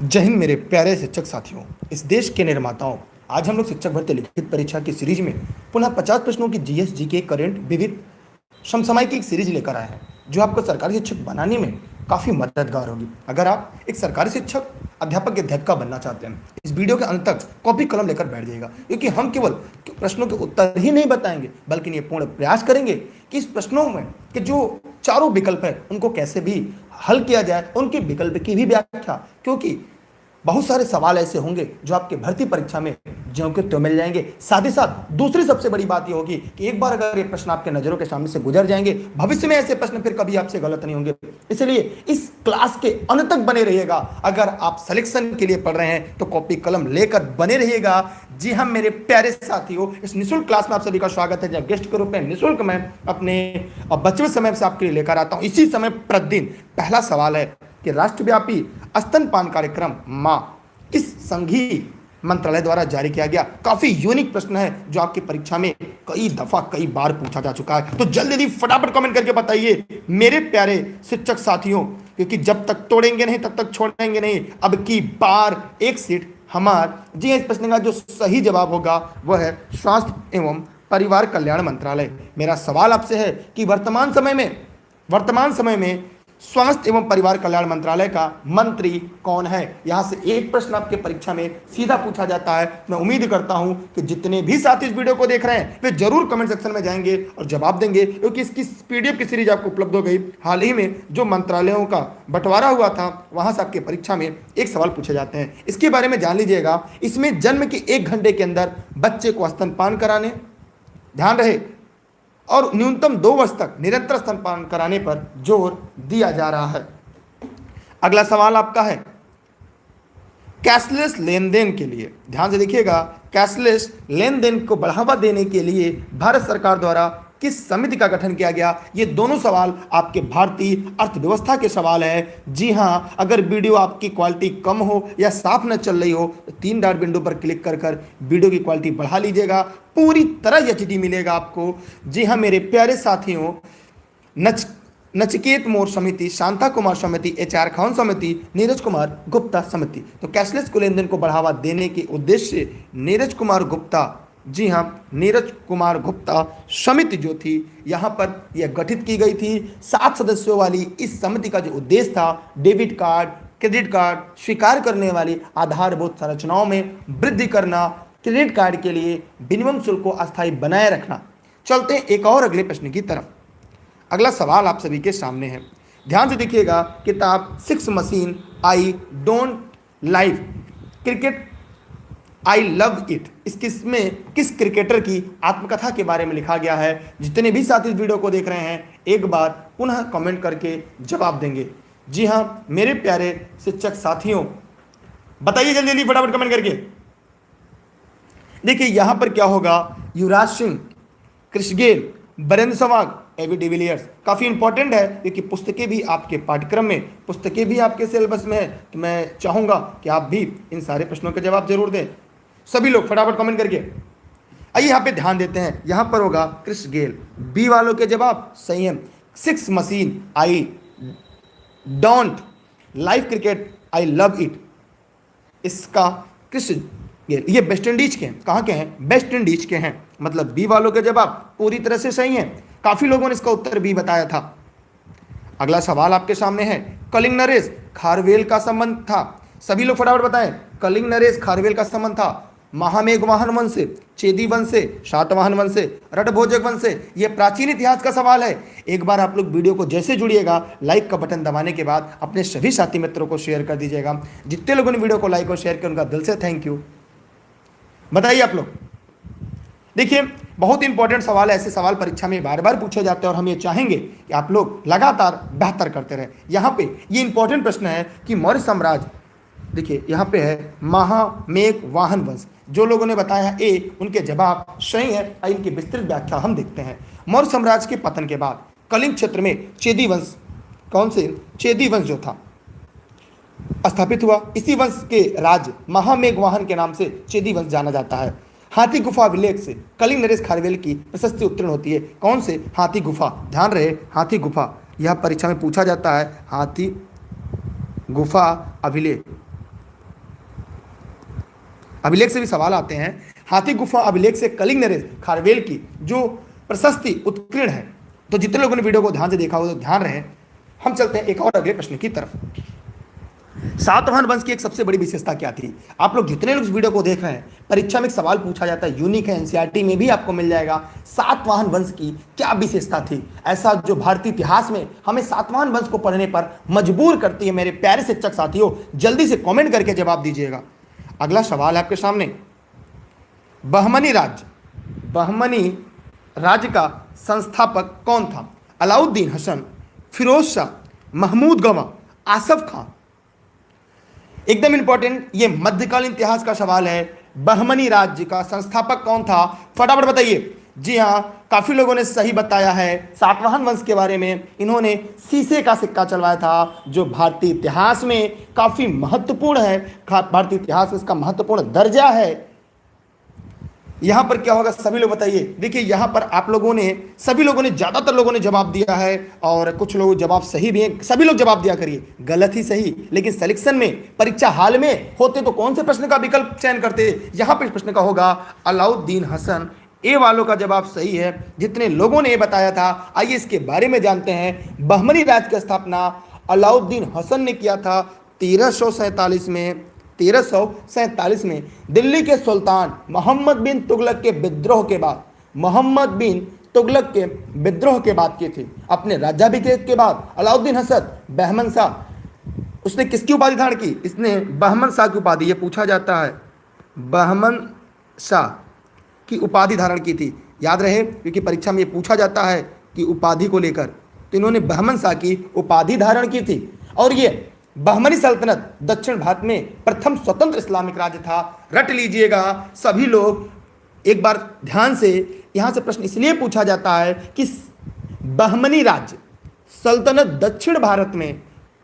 जय हिंद मेरे प्यारे शिक्षक साथियों, इस देश के निर्माताओं। आज हम लोग शिक्षक भर्ती लिखित परीक्षा की सीरीज में पुनः 50 प्रश्नों की जीएस जीके करंट विविध समसामयिक की एक सीरीज लेकर आए हैं, जो आपको सरकारी शिक्षक बनाने में काफ़ी मददगार होगी। अगर आप एक सरकारी शिक्षक अध्यापक के अध्यापिका बनना चाहते हैं, इस वीडियो के अंत तक कॉपी कलम लेकर बैठ जाइएगा, क्योंकि हम केवल प्रश्नों के उत्तर ही नहीं बताएंगे, बल्कि ये पूर्ण प्रयास करेंगे कि इस प्रश्नों में के जो चारों विकल्प है उनको कैसे भी हल किया जाए, उनके विकल्प की भी व्याख्या, क्योंकि बहुत सारे सवाल ऐसे होंगे जो आपके भर्ती परीक्षा में ज्यों के त्यों मिल जाएंगे। साथ ही साथ दूसरी सबसे बड़ी बात यह होगी कि एक बार अगर ये प्रश्न आपके नजरों के सामने से गुजर जाएंगे, भविष्य में ऐसे प्रश्न फिर कभी आपसे गलत नहीं होंगे। इसलिए इस क्लास के अंत तक बने रहिएगा। अगर आप सिलेक्शन के लिए पढ़ रहे हैं तो कॉपी कलम लेकर बने रहिएगा। जी हाँ मेरे प्यारे साथियों, इस निःशुल्क क्लास में आप सभी का स्वागत है, जब गेस्ट के रूप में निःशुल्क मैं अपने बचपन समय से आपके लिए लेकर आता हूं। इसी समय प्रतिदिन पहला सवाल है कि राष्ट्रव्यापी स्तनपान कार्यक्रम मां किस संघीय मंत्रालय द्वारा जारी किया गया। काफी यूनिक प्रश्न है जो आपकी परीक्षा में कई बार पूछा जा चुका है। तो जल्दी फटाफट कमेंट करके बताइए मेरे प्यारे शिक्षक साथियों, क्योंकि जब तक तोड़ेंगे नहीं तब तक छोड़ेंगे नहीं। अब की बार एक सीट जी इस प्रश्न का जो सही जवाब होगा वह है स्वास्थ्य एवं परिवार कल्याण मंत्रालय। मेरा सवाल आपसे है कि वर्तमान समय में स्वास्थ्य एवं परिवार कल्याण मंत्रालय का मंत्री कौन है। यहां से एक प्रश्न आपके परीक्षा में सीधा पूछा जाता है। मैं उम्मीद करता हूं कि जितने भी साथी इस वीडियो को देख रहे हैं वे जरूर कमेंट सेक्शन में जाएंगे और जवाब देंगे, क्योंकि इसकी पीडीएफ की सीरीज आपको उपलब्ध हो गई। हाल ही में जो मंत्रालयों का बंटवारा हुआ था वहां से आपके परीक्षा में एक सवाल पूछे जाते हैं, इसके बारे में जान लीजिएगा। इसमें जन्म के 1 घंटे के अंदर बच्चे को स्तनपान कराने, ध्यान रहे, और न्यूनतम 2 वर्ष तक निरंतर स्तनपान कराने पर जोर दिया जा रहा है। अगला सवाल आपका है कैशलेस लेन देन के लिए, ध्यान से देखिएगा, कैशलेस लेन देन को बढ़ावा देने के लिए भारत सरकार द्वारा किस समिति का गठन किया गया। ये दोनों सवाल आपके भारतीय अर्थव्यवस्था के सवाल है। जी हाँ, अगर वीडियो आपकी क्वालिटी कम हो या साफ न चल रही हो तो 3 डॉट बिंदु पर क्लिक कर वीडियो की क्वालिटी बढ़ा लीजिएगा, पूरी तरह एचडी मिलेगा आपको। जी हाँ मेरे प्यारे साथियों, नचिकेत मोर समिति, शांता कुमार समिति, HR खान समिति, नीरज कुमार गुप्ता समिति। तो कैशलेस को लेन देन को बढ़ावा देने के उद्देश्य से नीरज कुमार गुप्ता, जी हाँ नीरज कुमार गुप्ता समिति जो थी यहाँ पर यह गठित की गई थी। 7 सदस्यों वाली इस समिति का जो उद्देश्य था डेबिट कार्ड, क्रेडिट कार्ड स्वीकार करने वाली आधारभूत संरचनाओं में वृद्धि करना, क्रेडिट कार्ड के लिए मिनिमम शुल्क को अस्थायी बनाए रखना। चलते हैं एक और अगले प्रश्न की तरफ। अगला सवाल आप सभी के सामने है, ध्यान से देखिएगा। किताब 6 machine I don't live cricket I love it, इसमें किस क्रिकेटर की आत्मकथा के बारे में लिखा गया है। जितने भी साथी इस वीडियो को देख रहे हैं एक बार पुनः कमेंट करके जवाब देंगे। जी हाँ मेरे प्यारे शिक्षक साथियों, बताइए जल्दी जल्दी फटाफट कमेंट करके। देखिए यहां पर क्या होगा, Yuvraj Singh, Chris Gayle, Virender Sehwag, AB de Villiers. काफ़ी इंपॉर्टेंट है क्योंकि पुस्तकें भी आपके पाठ्यक्रम में, पुस्तकें भी आपके सिलेबस में है। तो मैं चाहूँगा कि आप भी इन सारे प्रश्नों के जवाब जरूर दें। सभी लोग फटाफट कमेंट करके। आइए यहाँ पे ध्यान देते हैं, यहाँ पर होगा क्रिस गेल, बी वालों के जवाब सही है। 6 machine I don't live cricket I love it, इसका क्रिस गेल, ये वेस्ट इंडीज के हैं। कहाँ के हैं? वेस्ट इंडीज के हैं, मतलब बी वालों के जवाब पूरी तरह से सही है। काफी लोगों ने इसका उत्तर बी बताया था। अगला सवाल आपके सामने है, कलिंग नरेश खारवेल का संबंध था। सभी लोग फटाफट बताएं, कलिंग नरेश खारवेल का संबंध था महामेघ वाहन वंश से, चेदी वंश से, शातवाहन वंश से, रणभोजक वंश से। यह प्राचीन इतिहास का सवाल है। एक बार आप लोग वीडियो को जैसे जुड़िएगा, लाइक का बटन दबाने के बाद अपने सभी साथी मित्रों को शेयर कर दीजिएगा। जितने लोगों ने वीडियो को लाइक और शेयर किया उनका दिल से थैंक यू। बताइए आप लोग। देखिए बहुत इंपॉर्टेंट सवाल है, ऐसे सवाल परीक्षा में बार बार पूछे जाते हैं और हम ये चाहेंगे कि आप लोग लगातार बेहतर करते रहें। यहाँ पे ये इंपॉर्टेंट प्रश्न है कि मौर्य साम्राज्य, देखिए यहाँ पे है महामेघ वाहन वंश। जो लोगों ने बताया ए, उनके जवाब सही है। इनकी विस्तृत व्याख्या हम देखते हैं। मौर्य साम्राज्य के पतन के बाद कलिंग क्षेत्र में चेदी वंश, कौन से चेदी वंश जो था स्थापित हुआ। इसी वंश के राज्य महामेघ वाहन के नाम से चेदी वंश जाना जाता है। हाथी गुफा अभिलेख से कलिंग नरेश खारवेल की प्रशस्ति उत्तीर्ण होती है। कौन से? हाथी गुफा। ध्यान रहे हाथी गुफा, यह परीक्षा में पूछा जाता है। हाथी गुफा अभिलेख अभिलेख से भी सवाल आते हैं। हाथी गुफा अभिलेख से कलिंग नरेश खारवेल की जो प्रशस्ति उत्कीर्ण है। तो जितने लोगों ने वीडियो को ध्यान से देखा हो तो ध्यान रहे। हम चलते हैं एक और अगले प्रश्न की तरफ। सातवाहन वंश की एक सबसे बड़ी विशेषता क्या थी? आप लोग जितने लोग इस वीडियो को देख रहे हैं, परीक्षा में एक सवाल पूछा जाता है, यूनिक है, एनसीईआरटी में भी आपको मिल जाएगा। सातवाहन वंश की क्या विशेषता थी ऐसा जो भारतीय इतिहास में हमें सातवाहन वंश को पढ़ने पर मजबूर करती है? मेरे प्यारे शिक्षक साथियों, जल्दी से कॉमेंट करके जवाब दीजिएगा। अगला सवाल है आपके सामने। बहमनी राज्य का संस्थापक कौन था? अलाउद्दीन हसन, फिरोज शाह, महमूद गवा, आसफ खां। एकदम इंपॉर्टेंट, ये मध्यकालीन इतिहास का सवाल है। बहमनी राज्य का संस्थापक कौन था? फटाफट बताइए। जी हाँ, काफी लोगों ने सही बताया है। सातवाहन वंश के बारे में इन्होंने शीशे का सिक्का चलवाया था, जो भारतीय इतिहास में काफी महत्वपूर्ण है। भारतीय इतिहास में इसका महत्वपूर्ण दर्जा है। यहां पर क्या होगा, सभी लोग बताइए। देखिए यहां पर आप लोगों ने, सभी लोगों ने, ज्यादातर लोगों ने जवाब दिया है और कुछ लोग जवाब सही भी हैं। सभी लोग जवाब दिया करिए, गलत ही सही। लेकिन सिलेक्शन में, परीक्षा हाल में होते तो कौन से प्रश्न का विकल्प चयन करते? यहां पर प्रश्न का होगा अलाउद्दीन हसन। ए वालों का जवाब सही है, जितने लोगों ने ये बताया था। आइए इसके बारे में जानते हैं। बहमनी राज्य की स्थापना अलाउद्दीन हसन ने किया था 1347 में। 1347 में दिल्ली के सुल्तान मोहम्मद बिन तुगलक के विद्रोह के बाद, मोहम्मद बिन तुगलक के विद्रोह के बाद की थी। अपने राज्याभिषेक के बाद अलाउद्दीन हसन बहमन शाह, उसने किसकी उपाधि धारण की? इसने बहमन शाह की उपाधि, ये पूछा जाता है, बहमन शाह की उपाधि धारण की थी। याद रहे, क्योंकि परीक्षा में ये पूछा जाता है कि उपाधि को लेकर, तो इन्होंने बहमन शाह की उपाधि धारण की थी। और ये बहमनी सल्तनत दक्षिण भारत में प्रथम स्वतंत्र इस्लामिक राज्य था। रट लीजिएगा सभी लोग एक बार ध्यान से। यहां से प्रश्न इसलिए पूछा जाता है कि बहमनी राज्य सल्तनत दक्षिण भारत में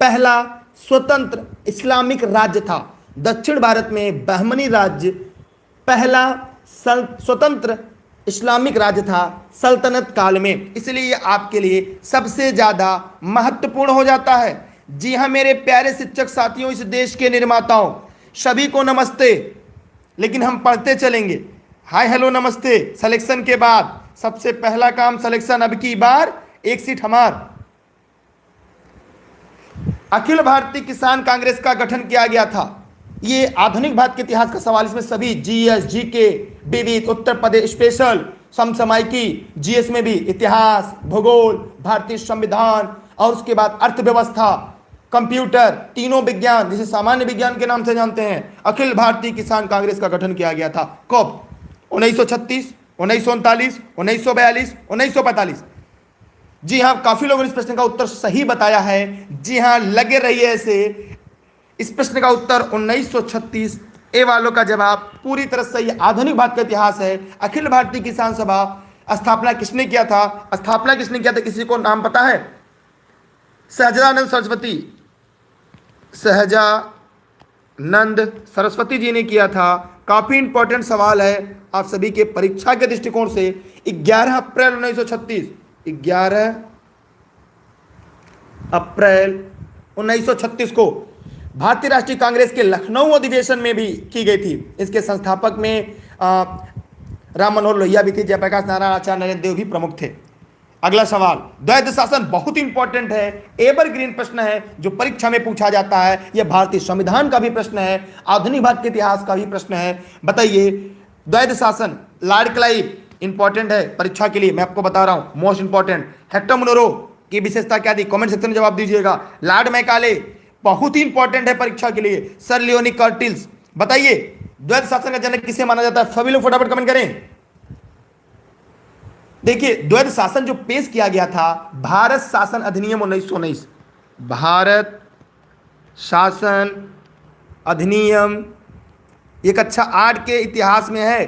पहला स्वतंत्र इस्लामिक राज्य था। दक्षिण भारत में बहमनी राज्य पहला स्वतंत्र इस्लामिक राज्य था सल्तनत काल में, इसलिए यह आपके लिए सबसे ज्यादा महत्वपूर्ण हो जाता है। जी हाँ मेरे प्यारे शिक्षक साथियों, इस देश के निर्माताओं सभी को नमस्ते। लेकिन हम पढ़ते चलेंगे। हाय हेलो नमस्ते। सिलेक्शन के बाद सबसे पहला काम सिलेक्शन, अब की बार एक सीट हमार। अखिल भारतीय किसान कांग्रेस का गठन किया गया था। ये आधुनिक भारत के इतिहास का सवाल, इसमें सभी जीएस, जीके, विविध, उत्तर प्रदेश स्पेशल, समसामयिकी, जीएस में भी इतिहास, भूगोल, भारतीय संविधान और उसके बाद अर्थव्यवस्था, कंप्यूटर, तीनों विज्ञान जिसे सामान्य विज्ञान के नाम से जानते हैं। अखिल भारतीय किसान कांग्रेस का गठन किया गया था कब? 1936, 1939, 1942, 1945। जी हाँ, काफी लोगों ने इस प्रश्न का उत्तर सही बताया है। जी हाँ, लगे रहिए ऐसे। इस प्रश्न का उत्तर 1936, ए वालों का जवाब पूरी तरह सही। आधुनिक भारत का इतिहास है। अखिल भारतीय किसान सभा स्थापना किसने किया था? स्थापना किसने किया था? किसी को नाम पता है? सहजानंद सरस्वती जी ने किया था। काफी इंपॉर्टेंट सवाल है आप सभी के परीक्षा के दृष्टिकोण से। 11 अप्रैल 1936, 11 अप्रैल 1936 को भारतीय राष्ट्रीय कांग्रेस के लखनऊ अधिवेशन में भी की गई थी। इसके संस्थापक में राम मनोहर लोहिया भी थे, जयप्रकाश नारायण आचार्य, नरेंद्र देव भी प्रमुख थे। अगला सवाल, द्वैध शासन बहुत इंपॉर्टेंट है, एवरग्रीन प्रश्न है जो परीक्षा में पूछा जाता है। यह भारतीय संविधान का भी प्रश्न है, आधुनिक भारत के इतिहास का भी प्रश्न है। बताइए, द्वैध शासन, लॉर्ड क्लाइव इंपॉर्टेंट है परीक्षा के लिए, मैं आपको बता रहा हूं, मोस्ट इंपॉर्टेंट। हेक्टर मुनरो की विशेषता क्या थी? कमेंट सेक्शन में जवाब दीजिएगा। लॉर्ड मैकाले बहुत ही इंपॉर्टेंट है परीक्षा के लिए। Sir Lionel Curtis. बताइए, द्वैध शासन का जनक किसे माना जाता है? सभी लोग फटाफट कमेंट करें। देखिए, द्वैध शासन जो पेश किया गया था, भारत शासन अधिनियम 1919, भारत शासन अधिनियम, एक कक्षा 8 के इतिहास में है।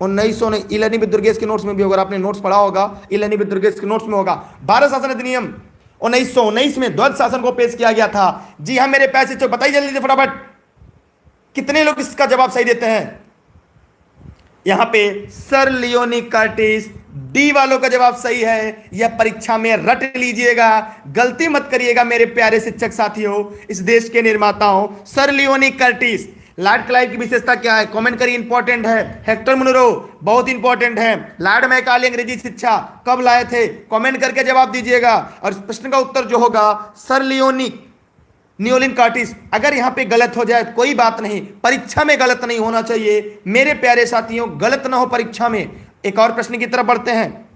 1919 इलानी दुर्गेश के नोट्स में भी होगा, आपने नोट्स पढ़ा होगा, इलानी दुर्गेश के नोट्स में होगा। भारत शासन अधिनियम 1919 में द्वैध शासन को पेश किया गया था। जी हाँ मेरे पैसे चो, बताइए जल्दी से फटाफट, कितने लोग इसका जवाब सही देते हैं? यहां पे सर लियोनी कर्टिस, डी वालों का जवाब सही है। यह परीक्षा में रट लीजिएगा, गलती मत करिएगा मेरे प्यारे शिक्षक साथियों, इस देश के निर्माताओं। Sir Leone Curtis Lord Clive की विशेषता क्या है? कमेंट करिए, इंपॉर्टेंट है। हेक्टर मुनरो बहुत इंपॉर्टेंट है। लॉर्ड मैकाले अंग्रेजी शिक्षा कब लाए थे? कमेंट करके जवाब दीजिएगा। और इस प्रश्न का उत्तर जो होगा सर लियोनी नियोलिन कार्टिस। अगर यहां पे गलत हो जाए कोई बात नहीं, परीक्षा में गलत नहीं होना चाहिए मेरे प्यारे साथियों, गलत ना हो परीक्षा में। एक और प्रश्न की तरफ बढ़ते हैं।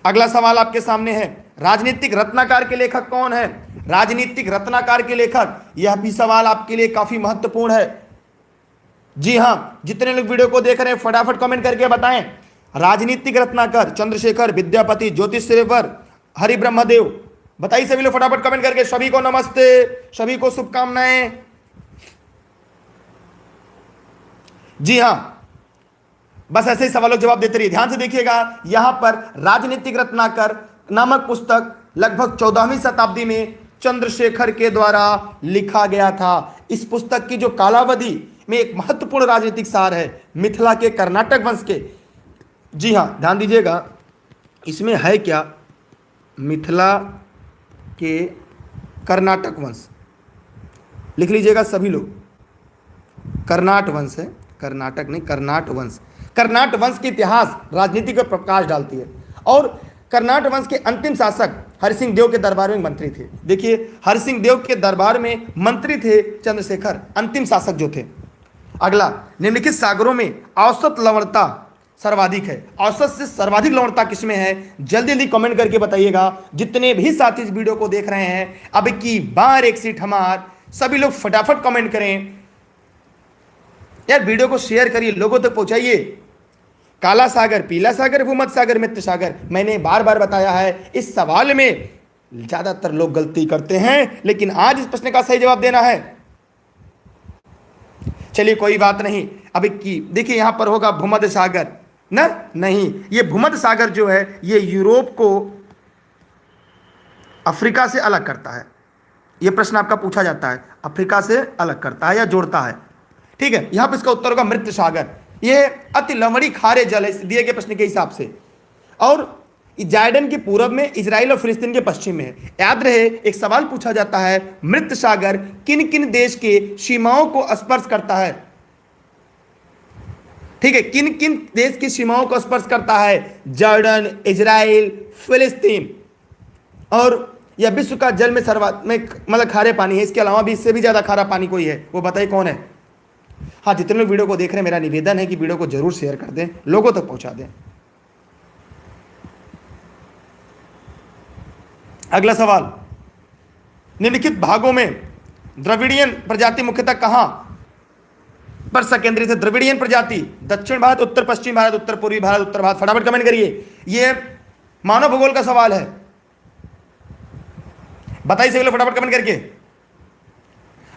अगला सवाल आपके सामने है, राजनीतिक रत्नाकर के लेखक कौन है? राजनीतिक रत्नाकर के लेखक, यह भी सवाल आपके लिए काफी महत्वपूर्ण है। जी हां, जितने लोग वीडियो को देख रहे हैं फटाफट कमेंट करके बताएं। राजनीतिक रत्नाकर चंद्रशेखर विद्यापति, ज्योतिष श्रेवर, हरि ब्रह्मदेव। बताइए सभी लोग फटाफट कमेंट करके। सभी को नमस्ते, सभी को शुभकामनाएं। जी हां, बस ऐसे ही सवालों जवाब देते रहिए। ध्यान से देखिएगा, यहां पर राजनीतिक रत्नाकर नामक पुस्तक लगभग 14वीं शताब्दी में चंद्रशेखर के द्वारा लिखा गया था। इस पुस्तक की जो कालावधि में एक महत्वपूर्ण राजनीतिक सार है मिथिला के कर्नाटक वंश के। जी हां, ध्यान दीजिएगा, इसमें है क्या? मिथिला के कर्नाटक वंश लिख लीजिएगा सभी लोग। कर्नाट वंश है, कर्नाटक नहीं, कर्नाट वंश। कर्नाट वंश के इतिहास राजनीति पर प्रकाश डालती है। और कर्नाट वंश के अंतिम शासक हरिसिंह देव के दरबार में मंत्री थे। देखिए, हरिसिंह देव के दरबार में मंत्री थे चंद्रशेखर, अंतिम शासक जो थे। अगला, निम्नलिखित सागरों में औसत लवणता सर्वाधिक है। औसत से सर्वाधिक लवणता किसमें है? जल्दी जल्दी कमेंट करके बताइएगा। जितने भी साथी इस वीडियो को देख रहे हैं, अब की बार एक सीट हमार, सभी लोग फटाफट कमेंट करें यार, वीडियो को शेयर करिए, लोगों तक पहुंचाइए। काला सागर, पीला सागर, भूमध्य सागर, मित्र सागर। मैंने बार बार बताया है, इस सवाल में ज्यादातर लोग गलती करते हैं, लेकिन आज इस प्रश्न का सही जवाब देना है। चलिए कोई बात नहीं। अब की देखिए, यहां पर होगा भूमध्य सागर ना, नहीं, ये भूमध्य सागर जो है ये यूरोप को अफ्रीका से अलग करता है। ये प्रश्न आपका पूछा जाता है, अफ्रीका से अलग करता है या जोड़ता है। ठीक है, यहां पर इसका उत्तर होगा मृत सागर। ये अति लवणी खारे जल है दिए गए प्रश्न के हिसाब से, और जॉर्डन के पूर्व में, इजराइल और फिलिस्तीन के पश्चिम में है। याद रहे, एक सवाल पूछा जाता है, मृत सागर किन किन देश के सीमाओं को स्पर्श करता है? ठीक है, किन किन देश की सीमाओं को स्पर्श करता है? जॉर्डन, इजराइल, फिलिस्तीन। और यह विश्व का जल में सर्वाधिक मतलब खारे पानी है। इसके अलावा भी इससे भी ज्यादा खारा पानी कोई है, वो बताइए कौन है? हाँ, जितने लोग वीडियो को देख रहे हैं, मेरा निवेदन है कि वीडियो को जरूर शेयर कर दें, लोगों तक पहुंचा दें। अगला सवाल, निम्नलिखित भागों में द्रविड़ियन प्रजाति मुख्यतः कहां पर संकेंद्रित है? द्रविड़ियन प्रजाति दक्षिण भारत, उत्तर पश्चिम भारत, उत्तर पूर्वी भारत, उत्तर भारत। फटाफट कमेंट करिए। ये मानव भूगोल का सवाल है, बताइए सभी लोग फटाफट कमेंट करके।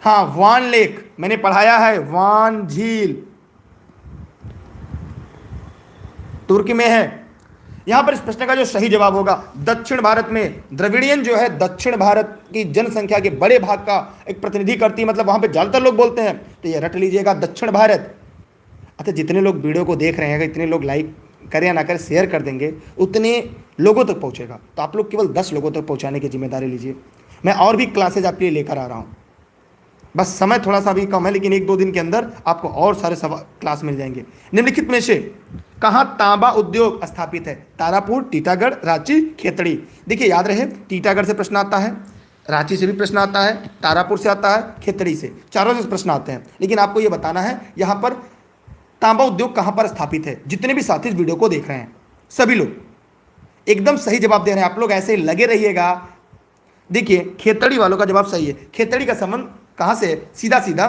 हाँ, वान लेक मैंने पढ़ाया है, वान झील तुर्की में है। यहां पर इस प्रश्न का जो सही जवाब होगा दक्षिण भारत में। द्रविड़ियन जो है दक्षिण भारत की जनसंख्या के बड़े भाग का एक प्रतिनिधि करती है, मतलब वहां पे ज्यादातर लोग बोलते हैं, तो ये रट लीजिएगा दक्षिण भारत। अच्छा, जितने लोग वीडियो को देख रहे हैं, अगर इतने लोग लाइक करें या ना करें, शेयर कर देंगे, उतने लोगों तक पहुंचेगा। तो आप लोग केवल 10 लोगों तक पहुंचाने की जिम्मेदारी लीजिए। मैं और भी क्लासेज आपके लिए लेकर आ रहा हूं, बस समय थोड़ा सा भी कम है, लेकिन 1-2 दिन के अंदर आपको और सारे क्लास मिल जाएंगे। निम्नलिखित में से कहां तांबा उद्योग स्थापित है? तारापुर, टीटागढ़, रांची, खेतड़ी। देखिए, याद रहे, टीटागढ़ से प्रश्न आता है, रांची से भी प्रश्न आता है, तारापुर से आता है, खेतड़ी से, चारों से प्रश्न आते हैं। लेकिन आपको यह बताना है यहां पर तांबा उद्योग कहां पर स्थापित है। जितने भी साथी इस वीडियो को देख रहे हैं, सभी लोग एकदम सही जवाब दे रहे हैं। आप लोग ऐसे ही लगे रहिएगा। देखिए, खेतड़ी वालों का जवाब सही है। खेतड़ी का संबंध कहां से? सीधा सीधा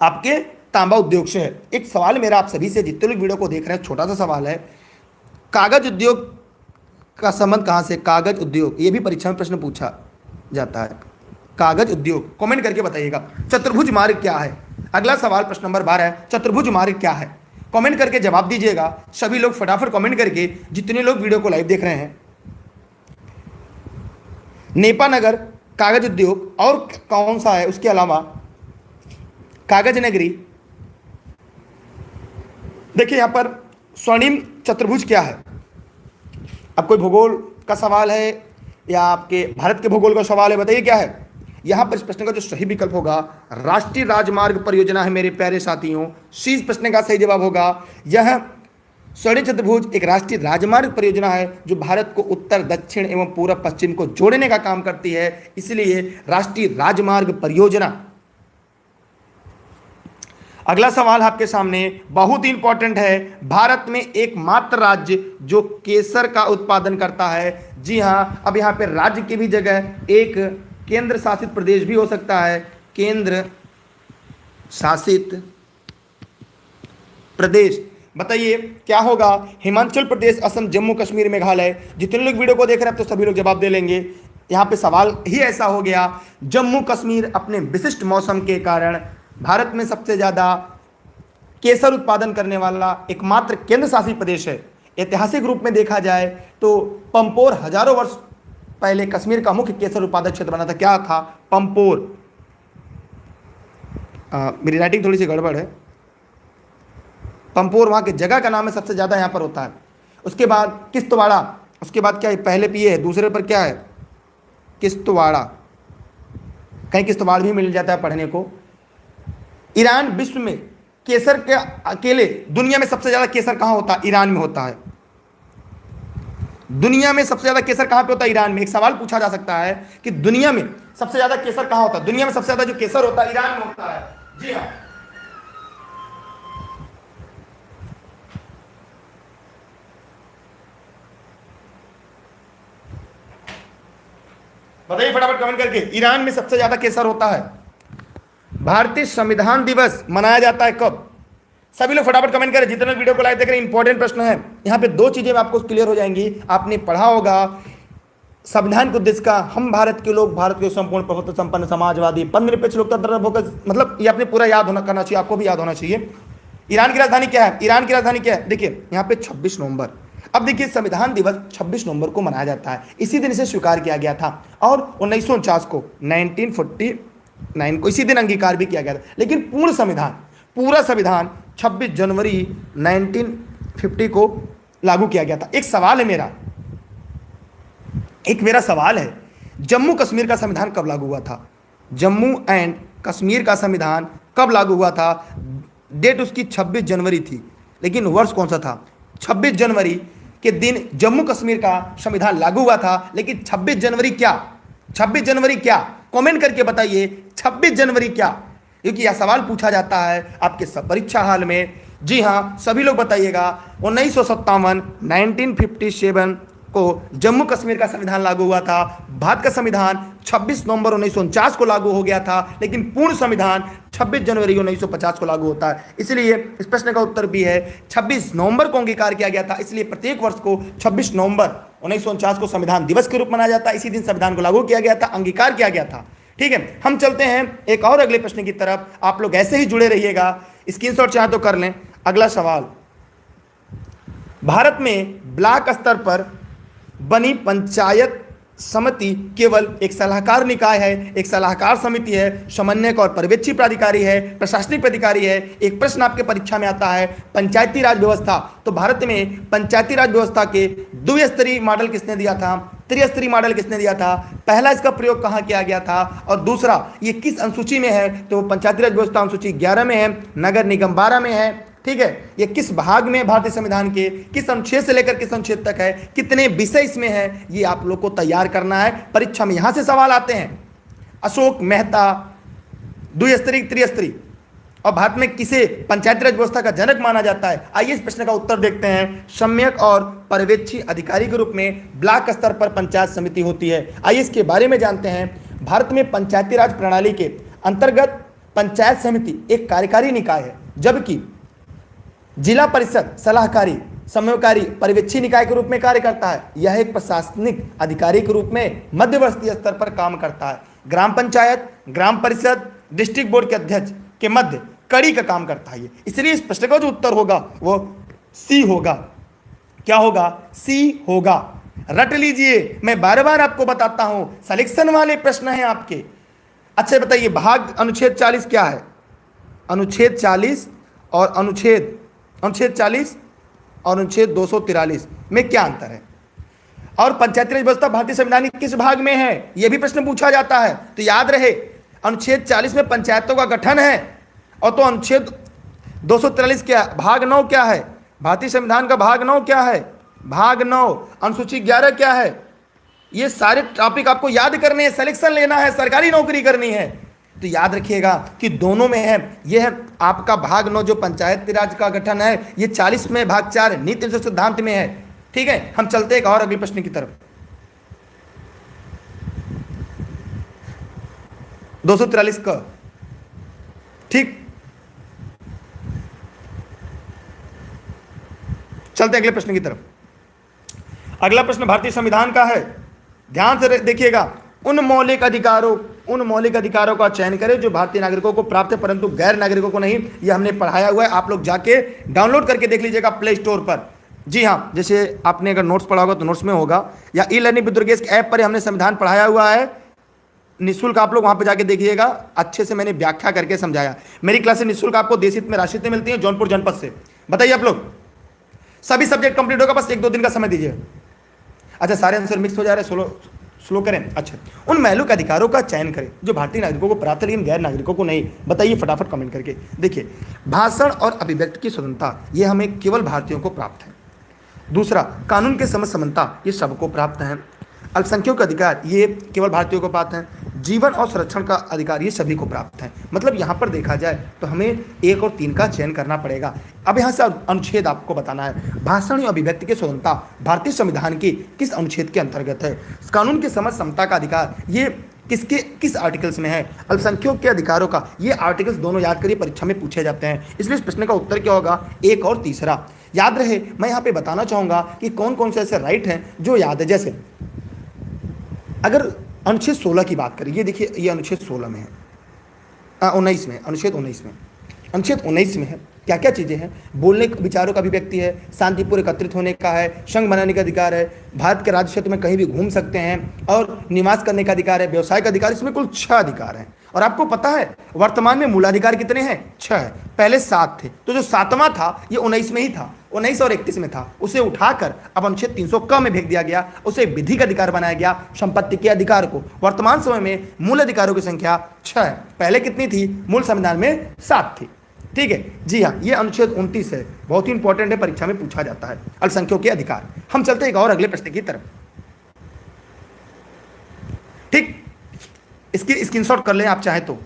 आपके तांबा उद्योग से है। एक सवाल मेरा आप सभी से, जितने लोग वीडियो को देख रहे हैं, छोटा सा सवाल है, कागज उद्योग का संबंध कहां से? कागज उद्योग, ये भी परीक्षा में प्रश्न पूछा जाता है। कागज उद्योग, कमेंट करके बताइएगा। चतुर्भुज मार्ग क्या है? अगला सवाल प्रश्न नंबर 12 है, चतुर्भुज मार्ग क्या है? कमेंट करके जवाब दीजिएगा। सभी लोग फटाफट कमेंट करके, जितने लोग वीडियो को लाइव देख रहे हैं। नेपानगर कागज उद्योग, और कौन सा है उसके अलावा? कागज नगरी। देखिए, यहां पर स्वर्णिम चतुर्भुज क्या है? अब कोई भूगोल का सवाल है या आपके भारत के भूगोल का सवाल है? बताइए क्या है? यहां पर इस प्रश्न का जो सही विकल्प होगा राष्ट्रीय राजमार्ग परियोजना है मेरे प्यारे साथियों। सी इस प्रश्न का सही जवाब होगा। यह स्वर्ण चतुर्भुज एक राष्ट्रीय राजमार्ग परियोजना है जो भारत को उत्तर दक्षिण एवं पूर्व पश्चिम को जोड़ने का काम करती है, इसलिए राष्ट्रीय राजमार्ग परियोजना। अगला सवाल आपके सामने बहुत ही इंपॉर्टेंट है। भारत में एकमात्र राज्य जो केसर का उत्पादन करता है। जी हां, अब यहां पे राज्य की भी जगह एक केंद्र शासित प्रदेश भी हो सकता है। केंद्र शासित प्रदेश, बताइए क्या होगा? हिमाचल प्रदेश, असम, जम्मू कश्मीर, मेघालय। जितने लोग वीडियो को देख रहे हैं तो सभी लोग जवाब दे लेंगे। यहाँ पे सवाल ही ऐसा हो गया। जम्मू कश्मीर अपने विशिष्ट मौसम के कारण भारत में सबसे ज़्यादा केसर उत्पादन करने वाला एकमात्र केंद्र शासित प्रदेश है। ऐतिहासिक रूप में देखा जाए तो पंपोर हजारों वर्ष पहले कश्मीर का मुख्य केसर उत्पादक क्षेत्र बना था। क्या था? पंपोर। मेरी राइटिंग थोड़ी सी गड़बड़ है। पंपोर वहाँ की जगह का नाम है, सबसे ज़्यादा यहाँ पर होता है। उसके बाद किश्तवाड़ा, उसके बाद क्या है? पहले पे ये है, दूसरे पर क्या है? किश्तवाड़ा। कहीं किश्तवाड़ भी मिल जाता है पढ़ने को। ईरान विश्व में केसर के अकेले दुनिया में सबसे ज़्यादा केसर कहाँ होता है? ईरान में होता है। दुनिया में सबसे ज़्यादा केसर कहाँ पे होता है? ईरान में। एक सवाल पूछा जा सकता है कि दुनिया में सबसे ज़्यादा केसर कहाँ होता है? दुनिया में सबसे ज़्यादा जो केसर होता है ईरान में होता है। जी हाँ, बताइए फटाफट कमेंट करके, ईरान में सबसे ज्यादा केसर होता है। भारतीय संविधान दिवस मनाया जाता है कब? सभी लोग फटाफट कमेंट करें। जितने लोग वीडियो को लाइक देख रहे हैं, इंपॉर्टेंट प्रश्न है। यहाँ पे दो चीजें आपको क्लियर हो जाएंगी। आपने पढ़ा होगा संविधान के उद्देश्य का, हम भारत के लोग भारत के संपूर्ण प्रभुत्व संपन्न समाजवादी धर्मनिरपेक्ष लोकतंत्र फोकस, मतलब ये आपने पूरा याद होना करना चाहिए, आपको भी याद होना चाहिए। ईरान की राजधानी क्या है? ईरान की राजधानी क्या है? देखिए यहाँ पे 26 नवंबर। अब देखिए संविधान दिवस 26 नवंबर को मनाया जाता है। इसी दिन इसे स्वीकार किया गया था और 1949 को 1949 को इसी दिन अंगीकार भी किया गया था। लेकिन पूरा संविधान 26 जनवरी 1950 को लागू किया गया था। एक मेरा सवाल है, जम्मू कश्मीर का संविधान कब लागू हुआ था? जम्मू एंड कश्मीर का संविधान कब लागू हुआ था? डेट उसकी 26 जनवरी थी, लेकिन वर्ष कौन सा था? 26 जनवरी के दिन जम्मू कश्मीर का संविधान लागू हुआ था। लेकिन 26 जनवरी क्या? 26 जनवरी क्या? कमेंट करके बताइए 26 जनवरी क्या, क्योंकि यह सवाल पूछा जाता है आपके सब परीक्षा हाल में। जी हाँ, सभी लोग बताइएगा। 1957 को जम्मू कश्मीर का संविधान लागू हुआ था। भारत का संविधान 26 नवंबर 1949 को लागू हो गया था, लेकिन पूर्ण संविधान 26 जनवरी 1950 को लागू होता है। इसलिए इस प्रश्न का उत्तर भी है 26 नवंबर को अंगीकार किया गया था। इसलिए प्रत्येक वर्ष को 26 नवंबर 1949 को संविधान दिवस के रूप मनाया जाता है। इसी दिन संविधान को लागू किया गया था, अंगीकार किया गया था। ठीक है, हम चलते हैं एक और अगले प्रश्न की तरफ। आप लोग ऐसे ही जुड़े रहिएगा, स्क्रीनशॉट चाहे तो कर लें। अगला सवाल, भारत में ब्लॉक स्तर पर बनी पंचायत समिति केवल एक सलाहकार निकाय है, एक सलाहकार समिति है, समन्वयक और पर्यवेक्षी प्राधिकारी है, प्रशासनिक अधिकारी है। एक प्रश्न आपके परीक्षा में आता है, पंचायती राज व्यवस्था। तो भारत में पंचायती राज व्यवस्था के द्विस्तरीय मॉडल किसने दिया था? त्रिस्तरीय मॉडल किसने दिया था? पहला इसका प्रयोग कहाँ किया गया था? और दूसरा ये किस अनुसूची में है? तो पंचायती राज व्यवस्था अनुसूची 11 में है, नगर निगम 12 में है। ठीक है, ये किस भाग में भारतीय संविधान के किस अनुच्छेद से लेकर किस अनुच्छेद तक है, कितने विषय इसमें है, ये आप लोग को तैयार करना है। परीक्षा में यहां से सवाल आते हैं। अशोक मेहता द्विस्तरीय त्रिस्तरीय, और भारत में किसे पंचायती राज व्यवस्था का जनक माना जाता है? आइए इस प्रश्न का उत्तर देखते हैं। सम्यक और पर्यवेक्षी अधिकारी के रूप में ब्लॉक स्तर पर पंचायत समिति होती है। आइए इसके बारे में जानते हैं। भारत में पंचायती राज प्रणाली के अंतर्गत पंचायत समिति एक कार्यकारी निकाय है, जबकि जिला परिषद सलाहकारी, समन्वयकारी, पर्यवेक्षी निकाय के रूप में कार्य करता है। यह एक प्रशासनिक अधिकारी के रूप में मध्यवर्ती स्तर पर काम करता है। ग्राम पंचायत, ग्राम परिषद, डिस्ट्रिक्ट बोर्ड के अध्यक्ष के मध्य कड़ी का काम करता है। इसलिए इस प्रश्न का जो उत्तर होगा वो सी होगा। क्या होगा? सी होगा। रट लीजिए, मैं बार बार आपको बताता हूं, सिलेक्शन वाले प्रश्न हैं आपके। अच्छा बताइए, भाग अनुच्छेद 40 क्या है? अनुच्छेद 40 और अनुच्छेद 40 और अनुच्छेद 243 में क्या अंतर है? और पंचायती राज व्यवस्था भारतीय संविधान के किस भाग में है, यह भी प्रश्न पूछा जाता है। तो याद रहे, अनुच्छेद 40 में पंचायतों का गठन है, और तो अनुच्छेद 243 क्या, भाग 9 क्या है, भारतीय संविधान का भाग 9 क्या है, भाग 9, अनुसूची 11 क्या है। ये सारे टॉपिक आपको याद करने हैं, सिलेक्शन लेना है, सरकारी नौकरी करनी है। तो याद रखिएगा कि दोनों में है। यह है आपका भाग 9 जो पंचायती राज का गठन है, ये 40 में, भाग 4 नीति एवं सिद्धांत में है। ठीक है, हम चलते एक और अगले प्रश्न की तरफ। 243 का, ठीक, चलते अगले प्रश्न की तरफ। अगला प्रश्न भारतीय संविधान का है, ध्यान से देखिएगा। उन मौलिक अधिकारों का चयन करें जो भारतीय नागरिकों को प्राप्त है परंतु गैर नागरिकों को नहीं। यह हमने पढ़ाया हुआ है, आप लोग जाके डाउनलोड करके देख लीजिएगा प्ले स्टोर पर। जी हाँ, जैसे आपने अगर नोट्स पढ़ा होगा तो नोट्स में होगा, या ई लर्निंग विद दुर्गेश ऐप पर हमने संविधान पढ़ाया हुआ है, निःशुल्क। आप लोग वहां पर जाके देखिएगा, अच्छे से मैंने व्याख्या करके समझाया। मेरी क्लासेस निःशुल्क आपको देशित में राशित में मिलती है, जौनपुर जनपद से। बताइए आप लोग, सभी सब्जेक्ट कंप्लीट होगा, बस 1-2 दिन का समय दीजिए। अच्छा, सारे आंसर मिक्स हो जा रहे हैं, स्लो करें। अच्छा, उन मौलिक अधिकारों का चयन करें जो भारतीय नागरिकों को प्राप्त है लेकिन गैर नागरिकों को नहीं। बताइए फटाफट कमेंट करके। देखिए, भाषण और अभिव्यक्ति की स्वतंत्रता ये हमें केवल भारतीयों को प्राप्त है। दूसरा, कानून के समझ समानता ये सबको प्राप्त है। अल्पसंख्यकों का अधिकार ये केवल भारतीयों को प्राप्त है। जीवन और संरक्षण का अधिकार ये सभी को प्राप्त है। मतलब यहाँ पर देखा जाए तो हमें 1 और 3 का चयन करना पड़ेगा। अब यहाँ से अनुच्छेद आपको बताना है। भाषण या अभिव्यक्ति की स्वतंत्रता भारतीय संविधान की किस अनुच्छेद के अंतर्गत है। कानून के समझ समता का अधिकार ये किस आर्टिकल्स में है। अल्पसंख्यकों के अधिकारों का ये आर्टिकल्स दोनों याद करिए, परीक्षा में पूछे जाते हैं। इसलिए इस प्रश्न का उत्तर क्या होगा, 1 और 3। याद रहे, मैं यहाँ पे बताना चाहूँगा कि कौन कौन से ऐसे राइट हैं जो याद है। जैसे अगर अनुच्छेद 16 की बात करें, ये देखिए, ये अनुच्छेद 16 में है, 19 में, अनुच्छेद 19 में, अनुच्छेद 19 में है क्या क्या चीज़ें हैं। बोलने विचारों का अभिव्यक्ति है, शांतिपूर्ण एकत्रित होने का है, संघ बनाने का अधिकार है, भारत के राज्य क्षेत्र में कहीं भी घूम सकते हैं, और निवास करने का अधिकार है, व्यवसाय का अधिकार। इसमें कुल 6 अधिकार हैं। और आपको पता है वर्तमान में मूलाधिकार कितने हैं, 6 है। पहले 7 थे, तो जो 7वां था ये 19 में ही था, 19 और 31 में था। उसे उठाकर अब अनुच्छेद 300 क में भेज दिया गया, उसे विधिक अधिकार बनाया गया, संपत्ति के अधिकार को। वर्तमान समय में मूल अधिकारों की संख्या 6 है। पहले कितनी थी, मूल संविधान में 7 थी। ठीक है, जी हाँ, ये अनुच्छेद 29 है, बहुत ही इंपॉर्टेंट है, परीक्षा में पूछा जाता है, अल्पसंख्यकों के अधिकार। हम चलते एक और अगले प्रश्न की तरफ। ठीक, इसकी स्क्रीनशॉट कर लें आप चाहे तो।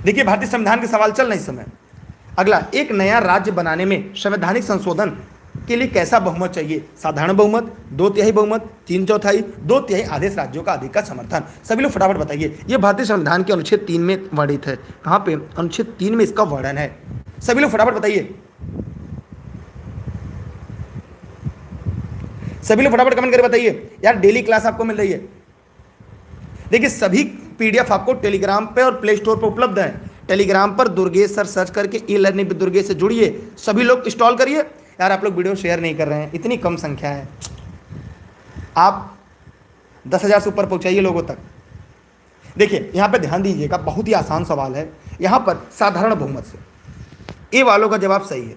देखिए, भारतीय संविधान के सवाल चल रहे इस समय। अगला, एक नया राज्य बनाने में संवैधानिक संशोधन के लिए कैसा बहुमत चाहिए। साधारण बहुमत, 2/3 बहुमत, 3/4, 2/3 आदेश राज्यों का अधिक का समर्थन। सभी लोग फटाफट बताइए। ये भारतीय संविधान के अनुच्छेद 3 में वर्णित है। कहाँ पे, अनुच्छेद 3 में इसका वर्णन है। सभी लोग फटाफट बताइए, सभी लोग फटाफट कमेंट करके बताइए। यार डेली क्लास आपको मिल रही है। देखिए, सभी PDF आपको टेलीग्राम पे और प्ले स्टोर पर उपलब्ध है। टेलीग्राम पर दुर्गेश सर सर्च करके ई लर्निंग विद दुर्गेश से जुड़िए, सभी लोग इंस्टॉल करिए। यार आप लोग वीडियो शेयर नहीं कर रहे हैं, इतनी कम संख्या है। आप 10,000 से ऊपर पहुंचाइए लोगों तक। देखिए, यहाँ पे ध्यान दीजिएगा, बहुत ही आसान सवाल है। यहाँ पर साधारण बहुमत से ए वालों का जवाब सही है।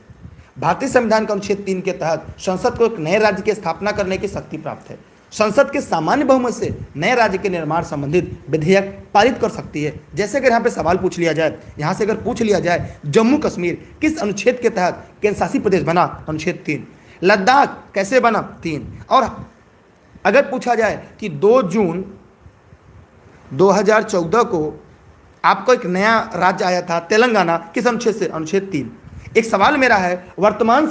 भारतीय संविधान के अनुच्छेद 3 के तहत संसद को एक नए राज्य की स्थापना करने की शक्ति प्राप्त है। संसद के सामान्य बहुमत से नए राज्य के निर्माण संबंधित विधेयक पारित कर सकती है। जैसे अगर यहाँ पे सवाल पूछ लिया जाए, यहाँ से अगर पूछ लिया जाए जम्मू कश्मीर किस अनुच्छेद के तहत केंद्र शासित प्रदेश बना, अनुच्छेद 3। लद्दाख कैसे बना, 3। और अगर पूछा जाए कि 2 जून 2014 को आपको एक नया राज्य आया था तेलंगाना, किस अनुच्छेद से, अनुच्छेद 3। एक सवाल मेरा है, वर्तमान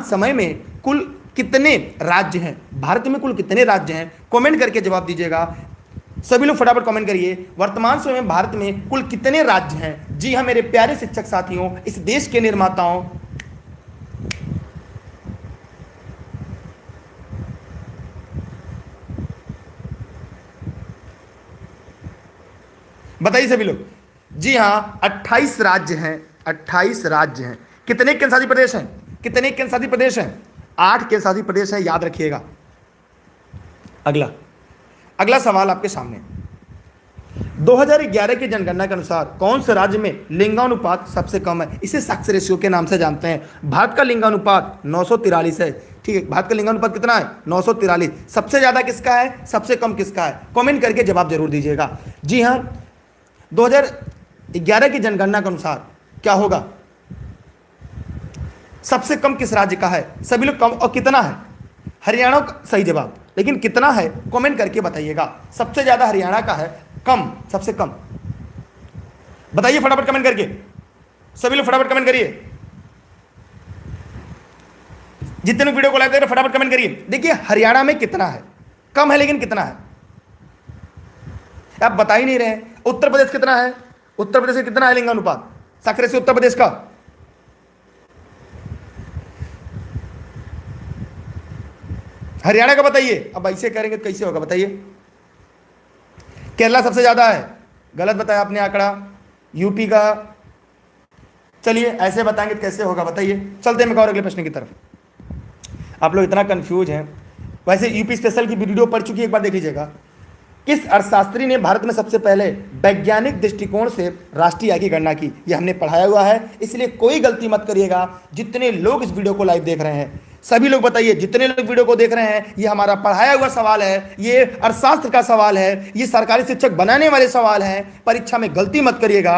समय में कुल कितने राज्य हैं, भारत में कुल कितने राज्य हैं, कमेंट करके जवाब दीजिएगा। सभी लोग फटाफट कमेंट करिए, वर्तमान समय में भारत में कुल कितने राज्य हैं। जी हाँ मेरे प्यारे शिक्षक साथियों, इस देश के निर्माताओं, बताइए सभी लोग। जी हाँ, 28 राज्य हैं, 28 राज्य हैं। कितने केंद्र शासित प्रदेश हैं, कितने केंद्र शासित प्रदेश हैं, 8 केंद्र शासित प्रदेश हैं, याद रखिएगा। अगला सवाल आपके सामने, 2011 की जनगणना के अनुसार कौन से राज्य में लिंगानुपात सबसे कम है। इसे सेक्स रेशियो के नाम से जानते हैं। भारत का लिंगानुपात 943 है। ठीक है, भारत का लिंगानुपात कितना है? 943। सबसे ज्यादा किसका है, सबसे कम किसका है? कमेंट करके जवाब जरूर दीजिएगा। जी हाँ, 2011 की जनगणना के अनुसार क्या होगा? सबसे कम किस राज्य का है? सभी लोग कम, और कितना है? हरियाणा का सही जवाब, लेकिन कितना है कमेंट करके बताइएगा। सबसे ज्यादा हरियाणा का है, कम सबसे कम बताइए फटाफट कमेंट करके। सभी लोग फटाफट कमेंट करिए, जितने लोग वीडियो को लाइक कर रहे हैं फटाफट कमेंट करिए। देखिए हरियाणा में कितना है, कम है लेकिन कितना है आप बता ही नहीं रहे। उत्तर प्रदेश कितना है? उत्तर प्रदेश का कितना है लिंगानुपात? साक्षरता से उत्तर प्रदेश का हरियाणा का बताइए। अब ऐसे करेंगे तो कैसे होगा बताइए। केरला सबसे ज्यादा है, गलत बताया आपने आंकड़ा। यूपी का, चलिए ऐसे बताएंगे तो कैसे होगा बताइए। चलते हैं और अगले प्रश्न की तरफ। आप लोग इतना कंफ्यूज हैं। वैसे यूपी स्पेशल की वीडियो पढ़ चुकी है, एक बार देख लीजिएगा। किस अर्थशास्त्री ने भारत में सबसे पहले वैज्ञानिक दृष्टिकोण से राष्ट्रीय आय की गणना की? ये हमने पढ़ाया हुआ है, इसलिए कोई गलती मत करिएगा। जितने लोग इस वीडियो को लाइव देख रहे हैं सभी लोग बताइए, जितने लोग वीडियो को देख रहे हैं, ये हमारा पढ़ाया हुआ सवाल है, ये अर्थशास्त्र का सवाल है, ये सरकारी शिक्षक बनाने वाले सवाल है। परीक्षा में गलती मत करिएगा।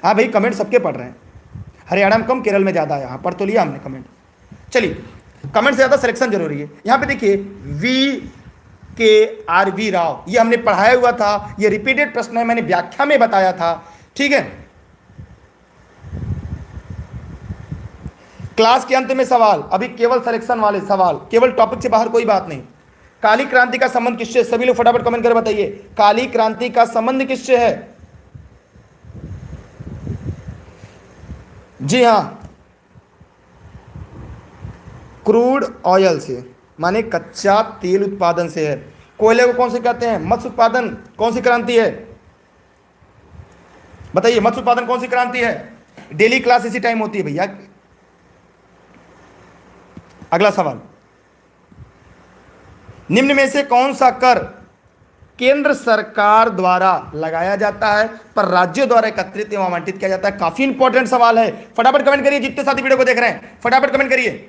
हाँ भाई, कमेंट सबके पढ़ रहे हैं। हरियाणा में कम, केरल में ज्यादा है, यहाँ पर तो लिया हमने कमेंट। चलिए, कमेंट से ज्यादा सिलेक्शन जरूरी है। यहां पे देखिए VKRV राव, ये हमने पढ़ाया हुआ था, ये रिपीटेड प्रश्न है, मैंने व्याख्या में बताया था। ठीक है, क्लास के अंत में सवाल, अभी केवल सिलेक्शन वाले सवाल, केवल टॉपिक से बाहर कोई बात नहीं। काली क्रांति का संबंध किससे? सभी लोग फटाफट कमेंट कर बताइए, काली क्रांति का संबंध किससे है? जी हां, क्रूड ऑयल से, माने कच्चा तेल उत्पादन से है। कोयले को कौन से कहते हैं? मत्स्य उत्पादन कौन सी क्रांति है बताइए? मत्स्य उत्पादन कौन सी क्रांति है? डेली क्लास इसी टाइम होती है भैया। अगला सवाल, निम्न में से कौन सा कर केंद्र सरकार द्वारा लगाया जाता है पर राज्यों द्वारा एकत्रित एवं आवंटित किया जाता है? काफी इंपॉर्टेंट सवाल है, फटाफट कमेंट करिए। जितने साथी वीडियो को देख रहे हैं फटाफट कमेंट करिए,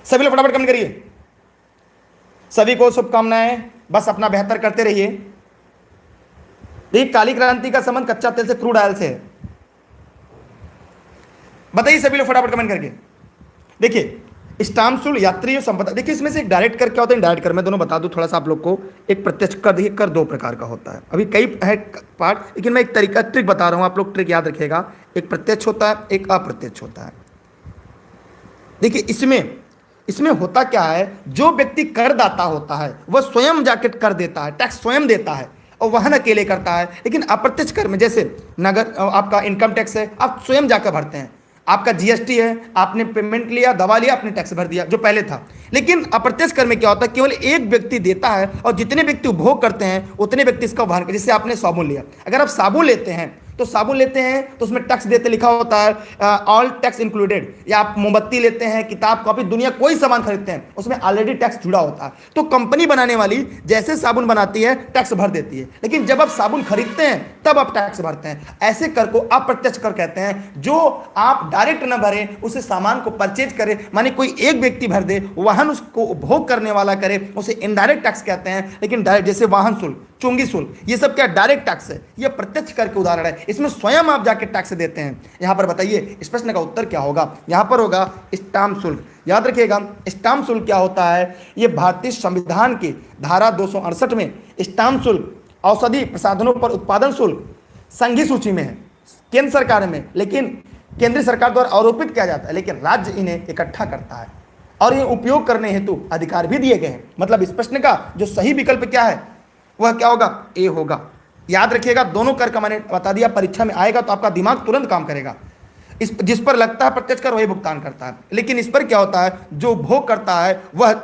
सभी लोग फटाफट कमेंट करिए। सभी को शुभकामनाएं, बस अपना बेहतर करते रहिए। देखिए, काली क्रांति का संबंध कच्चा तेल से, क्रूड ऑयल से है। बताइए सभी लोग फटाफट कमेंट करके। देखिए, स्टाम्प शुल्क, यात्री और संपदा, देखिए इसमें से एक डायरेक्ट कर क्या होता है, इनडायरेक्ट कर। मैं दोनों बता दूं थोड़ा सा आप लोग को। एक प्रत्यक्ष कर, देखिए कर दो प्रकार का होता है, अभी कई है पार्ट, लेकिन मैं एक तरीका ट्रिक बता रहा हूं, आप लोग ट्रिक याद रखिएगा। एक प्रत्यक्ष होता है, एक अप्रत्यक्ष होता है। देखिए इसमें होता क्या है, जो व्यक्ति करदाता होता है वह स्वयं जाकर कर देता है, टैक्स स्वयं देता है और वहन अकेले करता है। लेकिन अप्रत्यक्ष कर में, जैसे नगर आपका इनकम टैक्स है, आप स्वयं जाकर भरते हैं। आपका जीएसटी है, आपने पेमेंट लिया, दवा लिया, आपने टैक्स भर दिया जो पहले था। लेकिन अप्रत्यक्ष कर में क्या होता है, केवल एक व्यक्ति देता है और जितने व्यक्ति उपभोग करते हैं उतने व्यक्ति इसका वहन करते हैं। जैसे आपने साबुन लिया, अगर आप साबुन लेते हैं तो उसमें टैक्स देते लिखा होता है ऑल टैक्स इंक्लूडेड। या आप मोमबत्ती लेते हैं, किताब कॉपी, दुनिया कोई सामान खरीदते हैं उसमें ऑलरेडी टैक्स जुड़ा होता है। तो कंपनी बनाने वाली जैसे साबुन बनाती है टैक्स भर देती है, लेकिन जब आप साबुन खरीदते हैं तब आप टैक्स भरते हैं। ऐसे कर को अप्रत्यक्ष कर कहते हैं। जो आप डायरेक्ट न भरे, उसे सामान को परचेज करे, माने कोई एक व्यक्ति भर दे, वाहन उसको उपभोग करने वाला करे, उसे इनडायरेक्ट टैक्स कहते हैं। लेकिन डायरेक्ट, जैसे वाहन शुल्क, चुंगी शुल्क, ये सब क्या डायरेक्ट टैक्स है, ये प्रत्यक्ष कर के उदाहरण है। इसमें स्वयं आप जाके टैक्स देते हैं। यहां पर बताइए इस प्रश्न का उत्तर क्या होगा? यहां पर होगा स्टाम्प शुल्क। याद रखिएगा, स्टाम्प शुल्क क्या होता है, ये भारतीय संविधान की धारा 268 में स्टाम्प शुल्क, औषधि प्रसाधनों पर उत्पादन शुल्क संघीय सूची में है, केंद्र सरकार में, लेकिन केंद्रीय सरकार द्वारा आरोपित किया जाता है, लेकिन राज्य इन्हें इकट्ठा करता है और ये उपयोग करने हेतु अधिकार भी दिए गए हैं। मतलब इस प्रश्न का जो सही विकल्प क्या है, वह क्या होगा? ए होगा। याद रखिएगा, दोनों कर का मैंने बता दिया, परीक्षा में आएगा तो आपका दिमाग तुरंत काम करेगा। इस जिस पर लगता है प्रत्यक्ष कर वही भुगतान करता है, लेकिन इस पर क्या होता है, जो भोग करता है वह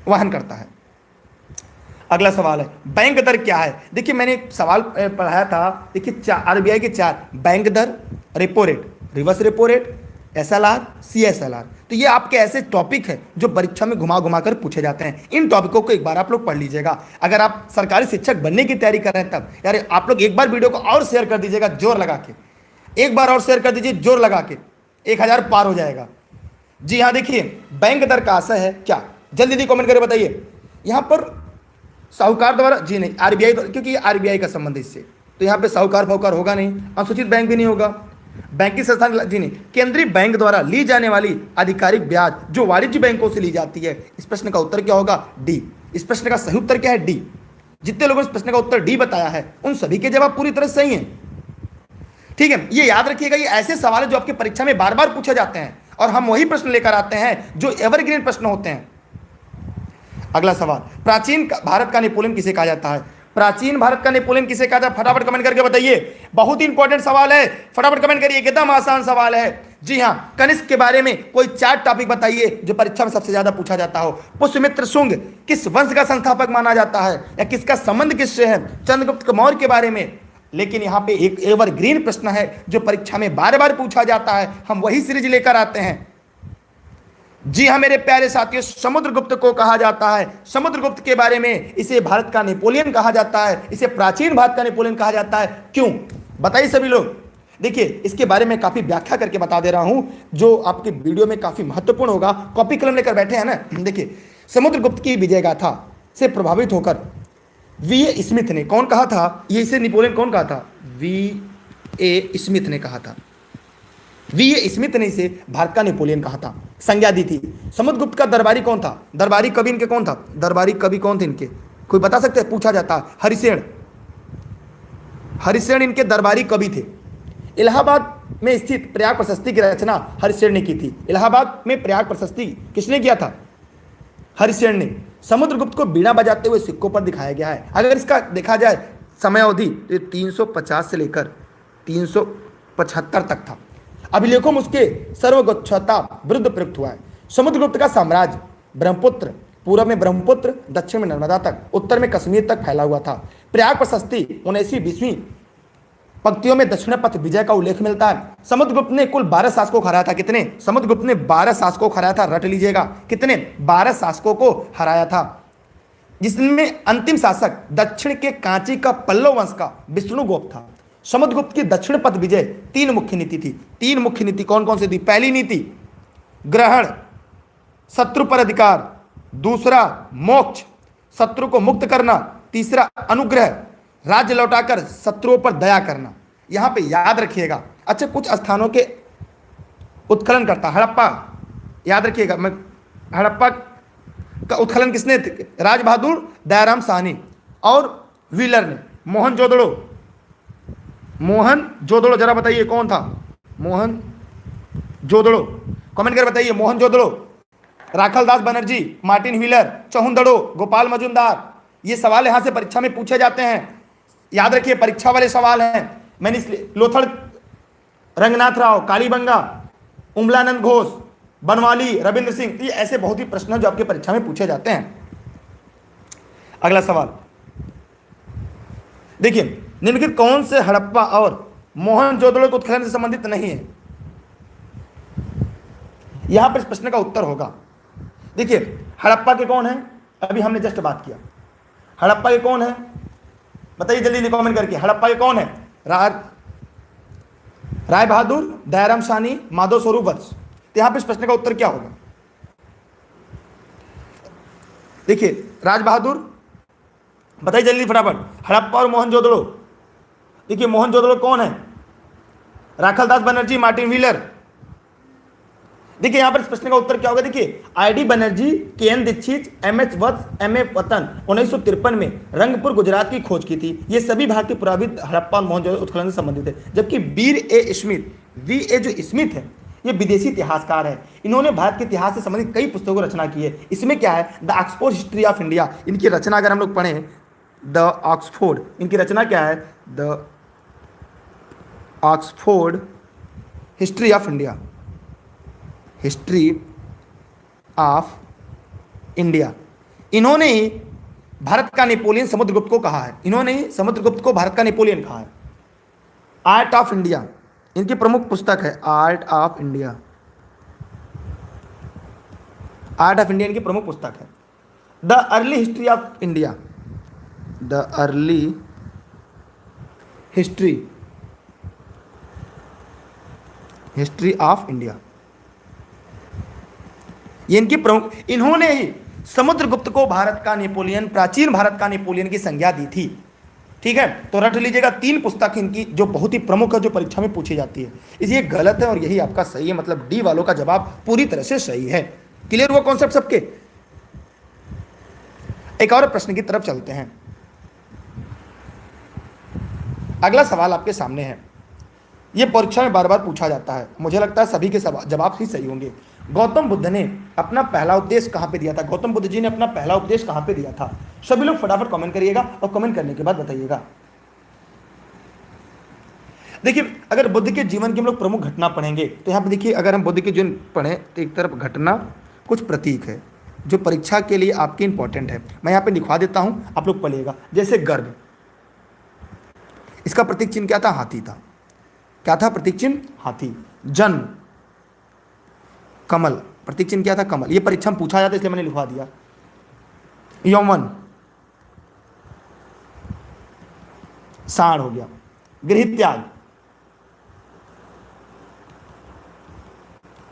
वहन करता है। अगला सवाल है, बैंक दर क्या है? देखिए मैंने एक सवाल पढ़ाया था, देखिए आरबीआई के 4 बैंक दर, repo rate, reverse repo rate, SLR, CSLR। तो ये आपके ऐसे टॉपिक है जो परीक्षा में घुमा घुमा कर पूछे जाते हैं। इन टॉपिकों को एक बार आप लोग पढ़ लीजिएगा। अगर आप सरकारी शिक्षक बनने की तैयारी कर रहे हैं तब यार आप लोग एक बार वीडियो को और शेयर कर दीजिएगा जोर लगा के। एक बार और शेयर कर दीजिए जोर लगा के, 1000 पार हो जाएगा। जी हाँ, देखिए बैंक दर का आशय है क्या, जल्दी जल्दी कमेंट करके बताइए। यहाँ पर साहूकार द्वारा, जी नहीं, आरबीआई, क्योंकि आरबीआई का संबंध है इससे, तो यहाँ पे साहूकार फाहूकार होगा नहीं, अनुसूचित बैंक भी नहीं होगा, बैंकिंग संस्थान, जी नहीं, केंद्रीय बैंक द्वारा ली जाने वाली आधिकारिक ब्याज जो वाणिज्य बैंकों से ली जाती है। इस प्रश्न का उत्तर क्या होगा, डी। इस प्रश्न का सही उत्तर क्या है, डी। जितने लोगों ने इस प्रश्न का उत्तर डी बताया है उन सभी के जवाब पूरी तरह सही हैं। ठीक है, ये याद रखिएगा, ये ऐसे सवाल है जो आपकी परीक्षा में बार बार पूछे जाते हैं और हम वही प्रश्न लेकर आते हैं जो एवरग्रीन प्रश्न होते हैं। अगला सवाल, प्राचीन भारत का नेपोलियन किसे कहा जाता है? प्राचीन भारत का नेपोलियन किसे कहा जाता है? फटाफट कमेंट करके बताइए, बहुत ही इंपॉर्टेंट सवाल है, फटाफट कमेंट करिए, एकदम आसान सवाल है। जी हाँ, कनिष्क के बारे में कोई 4 टॉपिक बताइए जो परीक्षा में सबसे ज्यादा पूछा जाता हो। पुष्यमित्र शुंग किस वंश का संस्थापक माना जाता है, या किसका संबंध किससे है? चंद्रगुप्त मौर्य के बारे में। लेकिन यहाँ पे एक एवरग्रीन प्रश्न है जो परीक्षा में बार बार पूछा जाता है, हम वही सीरीज लेकर आते हैं। जी हाँ मेरे प्यारे साथियों, समुद्रगुप्त को कहा जाता है, समुद्रगुप्त के बारे में इसे भारत का नेपोलियन कहा जाता है, इसे प्राचीन भारत का नेपोलियन कहा जाता है। क्यों बताइए सभी लोग। देखिए इसके बारे में काफी व्याख्या करके बता दे रहा हूं जो आपके वीडियो में काफी महत्वपूर्ण होगा। कॉपी कलम लेकर बैठे हैं ना। देखिए समुद्रगुप्त की विजय गाथा से प्रभावित होकर वी.ए. स्मिथ ने, कौन कहा था ये, इसे नेपोलियन कौन कहा था? वी.ए. स्मिथ ने कहा था। वी.ए. स्मिथ ने इसे भारत का नेपोलियन कहा था, संज्ञा दी थी। समुद्रगुप्त का दरबारी कौन था? दरबारी कवि इनके कौन था? दरबारी कवि कौन थे इनके, कोई बता सकते हैं? पूछा जाता है। हरिसेन, हरिसेन इनके दरबारी कवि थे। इलाहाबाद में स्थित प्रयाग प्रशस्ति की रचना हरिसेन ने की थी। इलाहाबाद में प्रयाग प्रशस्ति किसने किया था? हरिसेन ने। समुद्रगुप्त को बीड़ा बजाते हुए सिक्कों पर दिखाया गया है। अगर इसका देखा जाए समय अवधि तो 350 से लेकर 375 तक था। अभिलेखों में उसके सर्वगोच्छता विरुद्ध प्रयुक्त हुआ है। समुद्रगुप्त का साम्राज्य ब्रह्मपुत्र, पूर्व में ब्रह्मपुत्र, दक्षिण में नर्मदा तक, उत्तर में कश्मीर तक फैला हुआ था। प्रयाग प्रशस्ति 19वीं-20वीं पंक्तियों में दक्षिण पथ विजय का उल्लेख मिलता है। समुद्रगुप्त ने कुल 12 शासकों को हराया था। कितने? समुद्रगुप्त ने 12 शासकों को हराया था, रट लीजिएगा। कितने? 12 शासकों को हराया था, जिसमें अंतिम शासक दक्षिण के कांची का पल्लव वंश का विष्णुगुप्त था। समुद्रगुप्त की दक्षिण पथ विजय 3 मुख्य नीति थी। 3 मुख्य नीति कौन कौन सी थी? पहली नीति ग्रहण, शत्रु पर अधिकार, दूसरा मोक्ष, शत्रु को मुक्त करना, तीसरा अनुग्रह, राज्य लौटाकर शत्रुओं पर दया करना। यहां पे याद रखिएगा। अच्छा, कुछ स्थानों के उत्खनन करता हड़प्पा, याद रखिएगा। मैं हड़प्पा का उत्खनन किसने? राज बहादुर, दयाराम साहनी और व्हीलर ने। मोहनजोदड़ो जरा बताइए कौन था? मोहनजोदड़ो कमेंट कर बताइए। Mohenjodaro, Rakhaldas Banerjee, Martin Wheeler, Chanhudaro, Gopal Majumdar. ये सवाल यहां से परीक्षा में पूछे जाते हैं, याद रखिए, परीक्षा वाले सवाल हैं। मैंने इसलिए लोथड़ रंगनाथ राव, कालीबंगा, उमलानंद घोष, बनवाली, रविंद्र सिंह, ये ऐसे बहुत ही प्रश्न जो आपके परीक्षा में पूछे जाते हैं। अगला सवाल देखिए, निम्नलिखित कौन से हड़प्पा और मोहनजोदड़ो के उत्खनन से संबंधित नहीं है? यहां पर इस प्रश्न का उत्तर होगा। देखिए हड़प्पा के कौन है? अभी हमने जस्ट बात किया। हड़प्पा के कौन है बताइए जल्दी कमेंट करके। हड़प्पा के कौन है? राय बहादुर, दयाराम साहनी, माधव स्वरूप वत्स। तो यहां पर इस प्रश्न का उत्तर क्या होगा? देखिए राज बहादुर, बताइए जल्दी फटाफट। हड़प्पा और मोहनजोदड़ो, देखिए मोहनजोदड़ो कौन है? Rakhaldas Banerjee, Martin wheeler. देखिए यहां पर इस प्रश्न का उत्तर क्या होगा? देखिए ID. Banerjee, KN. Dikshit, MH. Vats, MA. Patan 1953 में रंगपुर गुजरात की खोज की थी। ये सभी भारतीय पुराविद हड़प्पा और मोहनजोदड़ो उत्खनन से संबंधित है। जबकि वी.ए. जो स्मिथ है, ये विदेशी इतिहासकार है। इन्होंने भारत के इतिहास से संबंधित कई पुस्तकों की रचना की है। इसमें क्या है? The Oxford history of India, इनकी रचना अगर हम लोग पढ़ें, द ऑक्सफोर्ड, इनकी रचना क्या है? The Oxford history of India, history of India. इन्होंने ही भारत का नेपोलियन समुद्रगुप्त को कहा है। इन्होंने ही समुद्रगुप्त को भारत का नेपोलियन कहा है। आर्ट ऑफ इंडिया इनकी प्रमुख पुस्तक है। Art of India, art of India इनकी प्रमुख पुस्तक है। The early history of India, the early history history of India. ये इनकी प्रमुख, इन्होंने ही समुद्रगुप्त को भारत का नेपोलियन, प्राचीन भारत का नेपोलियन की संज्ञा दी थी। ठीक है, तो रट लीजिएगा, 3 पुस्तक इनकी जो बहुत ही प्रमुख है, जो परीक्षा में पूछी जाती है। इसलिए गलत है और यही आपका सही है, मतलब डी वालों का जवाब पूरी तरह से सही है। क्लियर हुआ कॉन्सेप्ट सबके? एक और प्रश्न की तरफ चलते हैं। अगला सवाल आपके सामने है, यह परीक्षा में बार बार पूछा जाता है, मुझे लगता है सभी के जवाब ही सही होंगे। गौतम बुद्ध ने अपना पहला उपदेश कहां पे दिया था? गौतम बुद्ध जी ने अपना पहला उपदेश कहां पे दिया था? सभी लोग फटाफट कमेंट करिएगा और कमेंट करने के बाद बताइएगा। देखिए, अगर बुद्ध के जीवन की हम लोग प्रमुख घटना पढ़ेंगे तो यहाँ पे देखिए, अगर हम बुद्ध के जीवन पढ़ें तो एक तरफ घटना, कुछ प्रतीक है जो परीक्षा के लिए आपके इंपॉर्टेंट है। मैं यहाँ पे लिखवा देता हूँ, आप लोग पढ़िएगा। जैसे गर्भ, इसका प्रतीक चिन्ह क्या था? हाथी था। क्या था प्रतीक चिन्ह? हाथी। जन्म, कमल, प्रतीक चिन्ह क्या था? कमल। ये परीक्षा में पूछा जाता है इसलिए मैंने लिखवा दिया। यौवन, साण हो गया। गृह त्याग,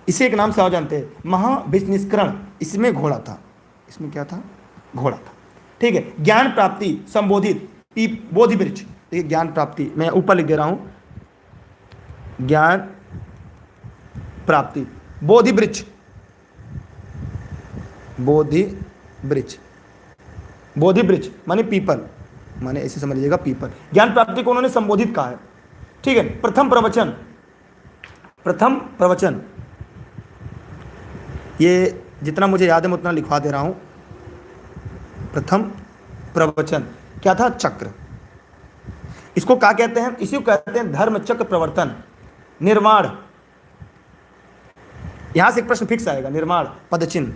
इसे एक नाम से और जानते हैं, महाविनिष्करण, इसमें घोड़ा था। इसमें क्या था? घोड़ा था। ठीक है। ज्ञान प्राप्ति, संबोधित, बोधि वृक्ष। देखिए, ज्ञान प्राप्ति मैं ऊपर लिख दे रहा हूं, ज्ञान प्राप्ति, बोधि वृक्ष, बोधि वृक्ष, बोधि वृक्ष माने पीपल, माने ऐसे समझ लीजिएगा पीपल। ज्ञान प्राप्ति को उन्होंने संबोधित कहा है। ठीक है। प्रथम प्रवचन, प्रथम प्रवचन, ये जितना मुझे याद है मैं उतना लिखवा दे रहा हूं। प्रथम प्रवचन क्या था? चक्र। इसको क्या कहते हैं? इसी को कहते हैं धर्म चक्र प्रवर्तन, निर्माण। यहां से एक प्रश्न फिक्स आएगा, निर्माण, पदचिन्ह,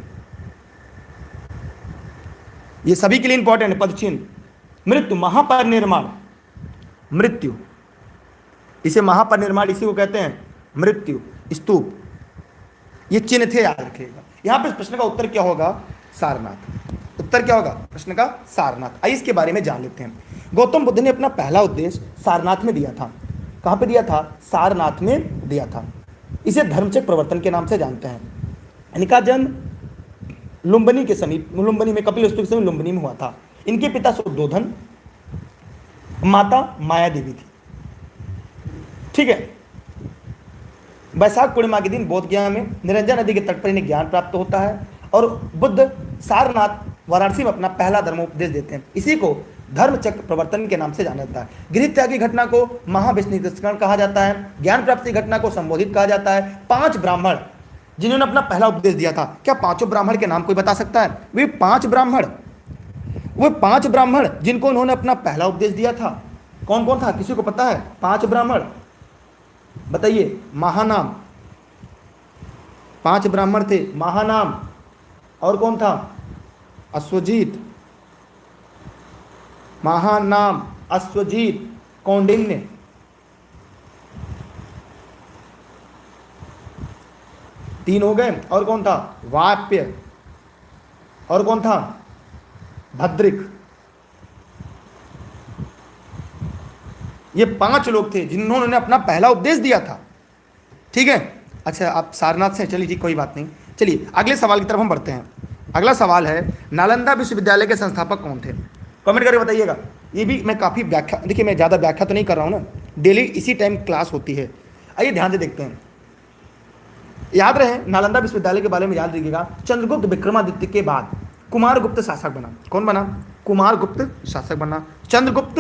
ये सभी के लिए इंपॉर्टेंट है। पदचिन्ह। मृत्यु, महापरिनिर्माण, मृत्यु, इसे महापरिनिर्माण इसी को कहते हैं, मृत्यु, स्तूप, ये चिन्ह थे, याद रखिएगा। यहां पर प्रश्न का उत्तर क्या होगा? सारनाथ। उत्तर क्या होगा प्रश्न का? सारनाथ। आइए इसके बारे में जान लेते हैं। गौतम बुद्ध ने अपना पहला उपदेश सारनाथ में दिया था। कहां पे दिया था? सारनाथ में दिया था। इसे धर्मचक्र प्रवर्तन के नाम से जानते हैं। इनका जन्म लुम्बिनी के समीप, लुम्बिनी में, कपिलवस्तु के समय लुम्बिनी में हुआ था। इनके पिता शुद्धोधन, माता माया देवी थी। ठीक है। वैशाख पूर्णिमा के दिन बोधगया में निरंजन नदी के तट पर इन्हें ज्ञान प्राप्त होता है और बुद्ध सारनाथ वाराणसी में अपना पहला धर्मोपदेश देते हैं। इसी को धर्मचक्र प्रवर्तन के नाम से जाना जाता है। गृह त्याग की घटना को महाविनिष्करण कहा जाता है। ज्ञान प्राप्ति घटना को संबोधित कहा जाता है। 5 ब्राह्मण जिन्होंने अपना पहला उपदेश दिया था, क्या 5 ब्राह्मण के नाम कोई बता सकता है? वे 5 ब्राह्मण, वो 5 ब्राह्मण जिनको उन्होंने अपना पहला उपदेश दिया था, कौन कौन था? किसी को पता है? 5 ब्राह्मण बताइए। महानाम, 5 ब्राह्मण थे, महानाम, और कौन था? अश्वजीत, महानाम, अश्वजीत, कौंडिन्य, तीन हो गए। और कौन था? वाप्य, और कौन था? भद्रिक। ये 5 लोग थे जिन्होंने अपना पहला उपदेश दिया था। ठीक है। अच्छा, आप सारनाथ से, चलिए ठीक, कोई बात नहीं। चलिए अगले सवाल की तरफ हम बढ़ते हैं। अगला सवाल है, नालंदा विश्वविद्यालय के संस्थापक कौन थे? कमेंट करके बताइएगा। ये भी मैं काफ़ी व्याख्या, देखिए मैं ज़्यादा व्याख्या तो नहीं कर रहा हूँ ना, डेली इसी टाइम क्लास होती है। आइए ध्यान से देखते हैं। याद रहे, नालंदा विश्वविद्यालय के बारे में याद रखिएगा। चंद्रगुप्त विक्रमादित्य के बाद कुमारगुप्त शासक बना। कौन बना? कुमारगुप्त शासक बना। चंद्रगुप्त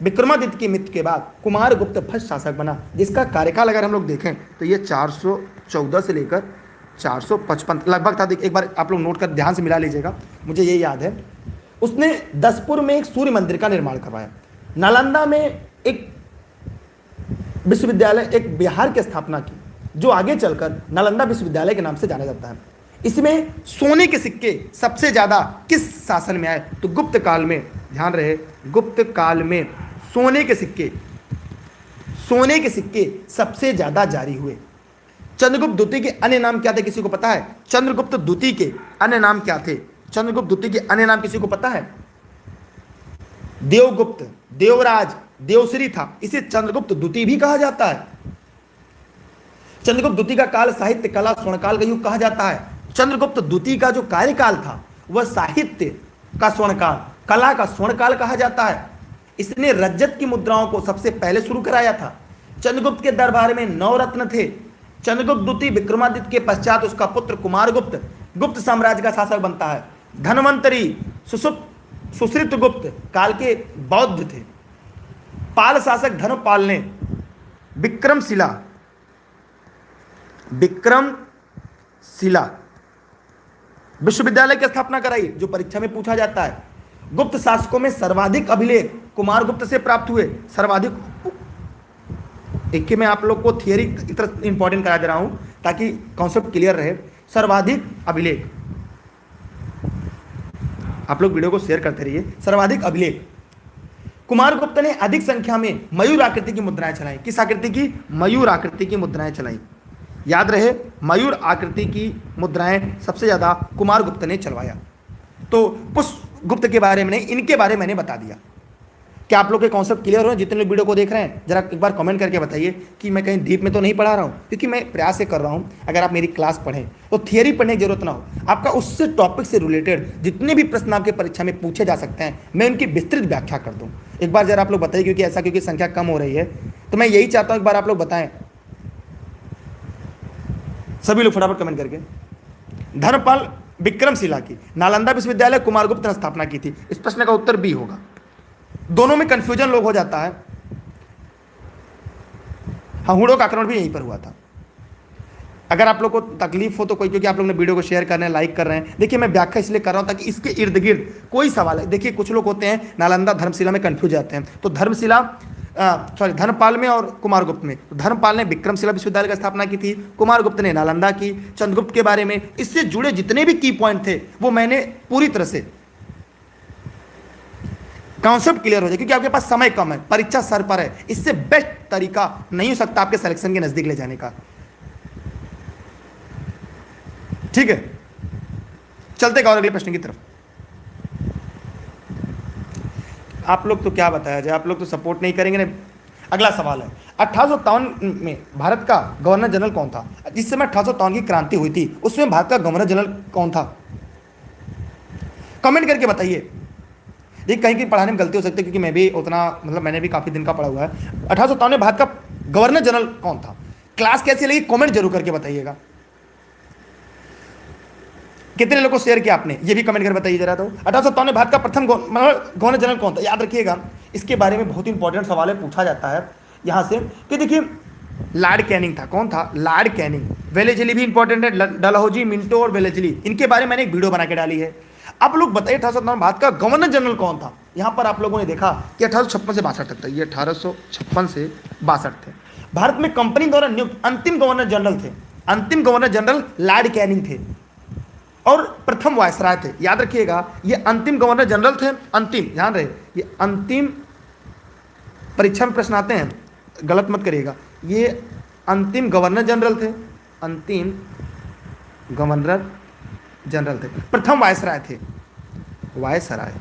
विक्रमादित्य की मृत्यु के बाद कुमारगुप्त फर्स्ट शासक बना, जिसका कार्यकाल अगर हम लोग देखें तो ये 414 से लेकर 455 लगभग था। एक बार आप लोग नोट कर ध्यान से मिला लीजिएगा, मुझे ये याद है। उसने दसपुर में एक सूर्य मंदिर का निर्माण करवाया। नालंदा में एक विश्वविद्यालय, एक बिहार की स्थापना की, जो आगे चलकर नालंदा विश्वविद्यालय के नाम से जाना जाता है। इसमें सोने के सिक्के सबसे ज़्यादा किस शासन में आए? तो गुप्त काल में। ध्यान रहे, गुप्त काल में सोने के सिक्के सबसे ज़्यादा जारी हुए। चंद्रगुप्त द्वितीय के अन्य नाम क्या थे? किसी को पता है? चंद्रगुप्त द्वितीय के अन्य नाम क्या थे? चंद्रगुप्त द्वितीय के अन्य नाम किसी को पता है? देवगुप्त, देवराज, देवश्री था। इसे चंद्रगुप्त द्वितीय भी कहा जाता है। चंद्रगुप्त द्वितीय का काल साहित्य कला स्वर्णकाल का युग कहा जाता है। चंद्रगुप्त द्वितीय का जो कार्यकाल था वह साहित्य का स्वर्णकाल, कला का स्वर्णकाल कहा जाता है। इसने रजत की मुद्राओं को सबसे पहले शुरू कराया था। चंद्रगुप्त के दरबार में 9 रत्न थे। चंद्रगुप्त द्वितीय विक्रमादित्य के पश्चात उसका पुत्र कुमारगुप्त गुप्त साम्राज्य का शासक बनता है। धन्वंतरी सुश्रित गुप्त काल के बौद्ध थे। पाल शासक धर्मपाल ने विक्रमशिला विश्वविद्यालय की स्थापना कराई, जो परीक्षा में पूछा जाता है। गुप्त शासकों में सर्वाधिक अभिलेख कुमारगुप्त से प्राप्त हुए। सर्वाधिक, एक मैं आप लोग को थियरी इतना इंपॉर्टेंट करा दे रहा हूं ताकि कॉन्सेप्ट क्लियर रहे। सर्वाधिक अभिलेख, आप लोग वीडियो को शेयर करते रहिए। सर्वाधिक अभिलेख कुमारगुप्त ने अधिक संख्या में मयूर आकृति की मुद्राएं चलाई। किस आकृति की? मयूर आकृति की मुद्राएं चलाई। याद रहे, मयूर आकृति की मुद्राएं सबसे ज्यादा कुमारगुप्त ने चलवाया। तो पुष्पगुप्त के बारे में, इनके बारे में मैंने बता दिया। क्या आप लोग के कॉन्सेप्ट क्लियर हो रहे हैं? जितने लोग वीडियो को देख रहे हैं जरा एक बार कमेंट करके बताइए कि मैं कहीं डीप में तो नहीं पढ़ा रहा हूँ, क्योंकि मैं प्रयास से कर रहा हूँ। अगर आप मेरी क्लास पढ़ें तो थियरी पढ़ने की जरूरत ना हो, आपका उससे टॉपिक से रिलेटेड जितने भी प्रश्न आपके परीक्षा में पूछे जा सकते हैं मैं उनकी विस्तृत व्याख्या कर दूँ। एक बार जरा आप लोग बताइए, क्योंकि संख्या कम हो रही है तो मैं यही चाहता हूँ एक बार आप लोग बताएं, सभी लोग फटाफट कमेंट करके। धर्मपाल विक्रमशिला की नालंदा विश्वविद्यालय कुमारगुप्त ने स्थापना की थी। इस प्रश्न का उत्तर बी होगा। दोनों में कंफ्यूजन लोग हो जाता है। हाँ, हुड़ों का आक्रमण भी यहीं पर हुआ था। अगर आप लोग को तकलीफ हो तो कोई, क्योंकि आप लोग ने वीडियो को शेयर कर रहे हैं, लाइक कर रहे हैं, देखिए मैं व्याख्या इसलिए कर रहा हूं ताकि इसके इर्द गिर्द कोई सवाल है। देखिए कुछ लोग होते हैं नालंदा धर्मशिला में कंफ्यूज जाते हैं। तो धर्मपाल में और कुमारगुप्त में, तो धर्मपाल ने विक्रमशिला विश्वविद्यालय की स्थापना की थी, कुमारगुप्त ने नालंदा की। चंद्रगुप्त के बारे में इससे जुड़े जितने भी की पॉइंट थे वो मैंने पूरी तरह से कॉन्सेप्ट क्लियर हो जाए, क्योंकि आपके पास समय कम है, परीक्षा सर पर है। इससे बेस्ट तरीका नहीं हो सकता आपके सिलेक्शन के नजदीक ले जाने का। ठीक है, चलते और अगले प्रश्न की तरफ। आप लोग तो क्या बताया जाए, आप लोग तो सपोर्ट नहीं करेंगे ना। अगला सवाल है, 1857 में भारत का गवर्नर जनरल कौन था? जिस समय 1857 की क्रांति हुई थी उसमें भारत का गवर्नर जनरल कौन था? कमेंट करके बताइए। देखिए कहीं कहीं पढ़ाने में गलती हो सकती है, क्योंकि मैं भी उतना, मतलब मैंने भी काफी दिन का पढ़ा हुआ है। 1857 में भारत का गवर्नर जनरल कौन था? क्लास कैसी लगी कमेंट जरूर करके बताइएगा। कितने लोगों को शेयर किया आपने, ये भी कमेंट कर बताइए जरा। तो 1857 में भारत का प्रथम गवर्नर जनरल कौन था? याद रखिएगा, इसके बारे में बहुत इंपॉर्टेंट सवाल है, पूछा जाता है यहां से कि देखिए लॉर्ड कैनिंग था। कौन था? Lord Canning. वेलेजली भी इंपॉर्टेंट है, डलहौजी, मिंटो और वेलेजली, इनके बारे में मैंने एक वीडियो बना के डाली है। आप लोग बताइए 1857 में भारत का गवर्नर जनरल कौन था? यहां पर आप लोगों ने देखा कि 1856 से 62 तक था, ये 1856 से 62 थे। भारत में कंपनी द्वारा नियुक्त अंतिम गवर्नर जनरल थे, अंतिम गवर्नर जनरल लॉर्ड कैनिंग थे और प्रथम वायसराय थे। याद रखिएगा, ये अंतिम गवर्नर जनरल थे। अंतिम, ध्यान रहे, ये अंतिम, परीक्षा में प्रश्न आते हैं, गलत मत करिएगा। ये अंतिम गवर्नर जनरल थे, अंतिम गवर्नर जनरल थे, प्रथम वायसराय थे। वायसराय,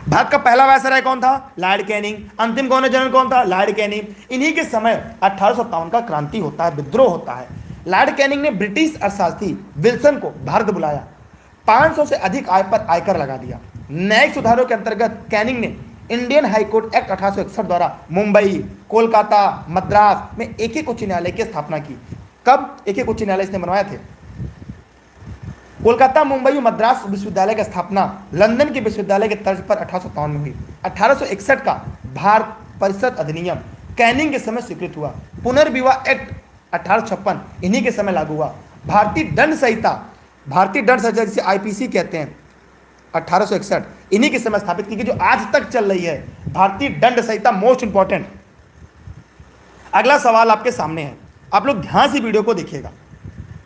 भारत का पहला वायसराय कौन था? Lord Canning. अंतिम गवर्नर जनरल कौन था? Lord Canning. इन्हीं के समय 1857 का क्रांति होता है, विद्रोह होता है। लॉर्ड कैनिंग ने ब्रिटिश अर्थशास्त्री विल्सन को भारत बुलाया, 500 से अधिक आय पर आयकर लगा दिया। न्यायिक सुधारों के अंतर्गत कैनिंग ने इंडियन हाईकोर्ट एक्ट 1861 द्वारा मुंबई, कोलकाता, मद्रास में एक एक उच्च न्यायालय की स्थापना की। कब एक एक उच्च न्यायालय इसने बनवाए थे? कोलकाता, मुंबई और मद्रास विश्वविद्यालय की स्थापना लंदन के विश्वविद्यालय के तर्ज पर 1857 में हुई। 1861 का भारत परिषद अधिनियम कैनिंग के समय स्वीकृत हुआ। पुनर्विवाह एक्ट 1856 इन्हीं के समय लागू हुआ। भारतीय दंड संहिता जिसे आईपीसी कहते हैं 1861 इन्हीं के समय स्थापित की गई, जो आज तक चल रही है। भारतीय दंड संहिता मोस्ट इंपॉर्टेंट। अगला सवाल आपके सामने है, आप लोग ध्यान से वीडियो को देखिएगा।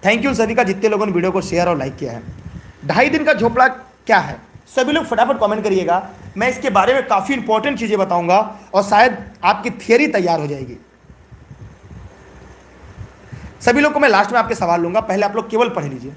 थैंक यू सभी का, जितने लोगों ने वीडियो को शेयर और लाइक किया है। 2.5 दिन का झोपड़ा क्या है? सभी लोग फटाफट कमेंट करिएगा। मैं इसके बारे में काफी इंपॉर्टेंट चीजें बताऊंगा और शायद आपकी थियरी तैयार हो जाएगी। सभी लोग को मैं लास्ट में आपके सवाल लूंगा, पहले आप लोग केवल पढ़ लीजिए।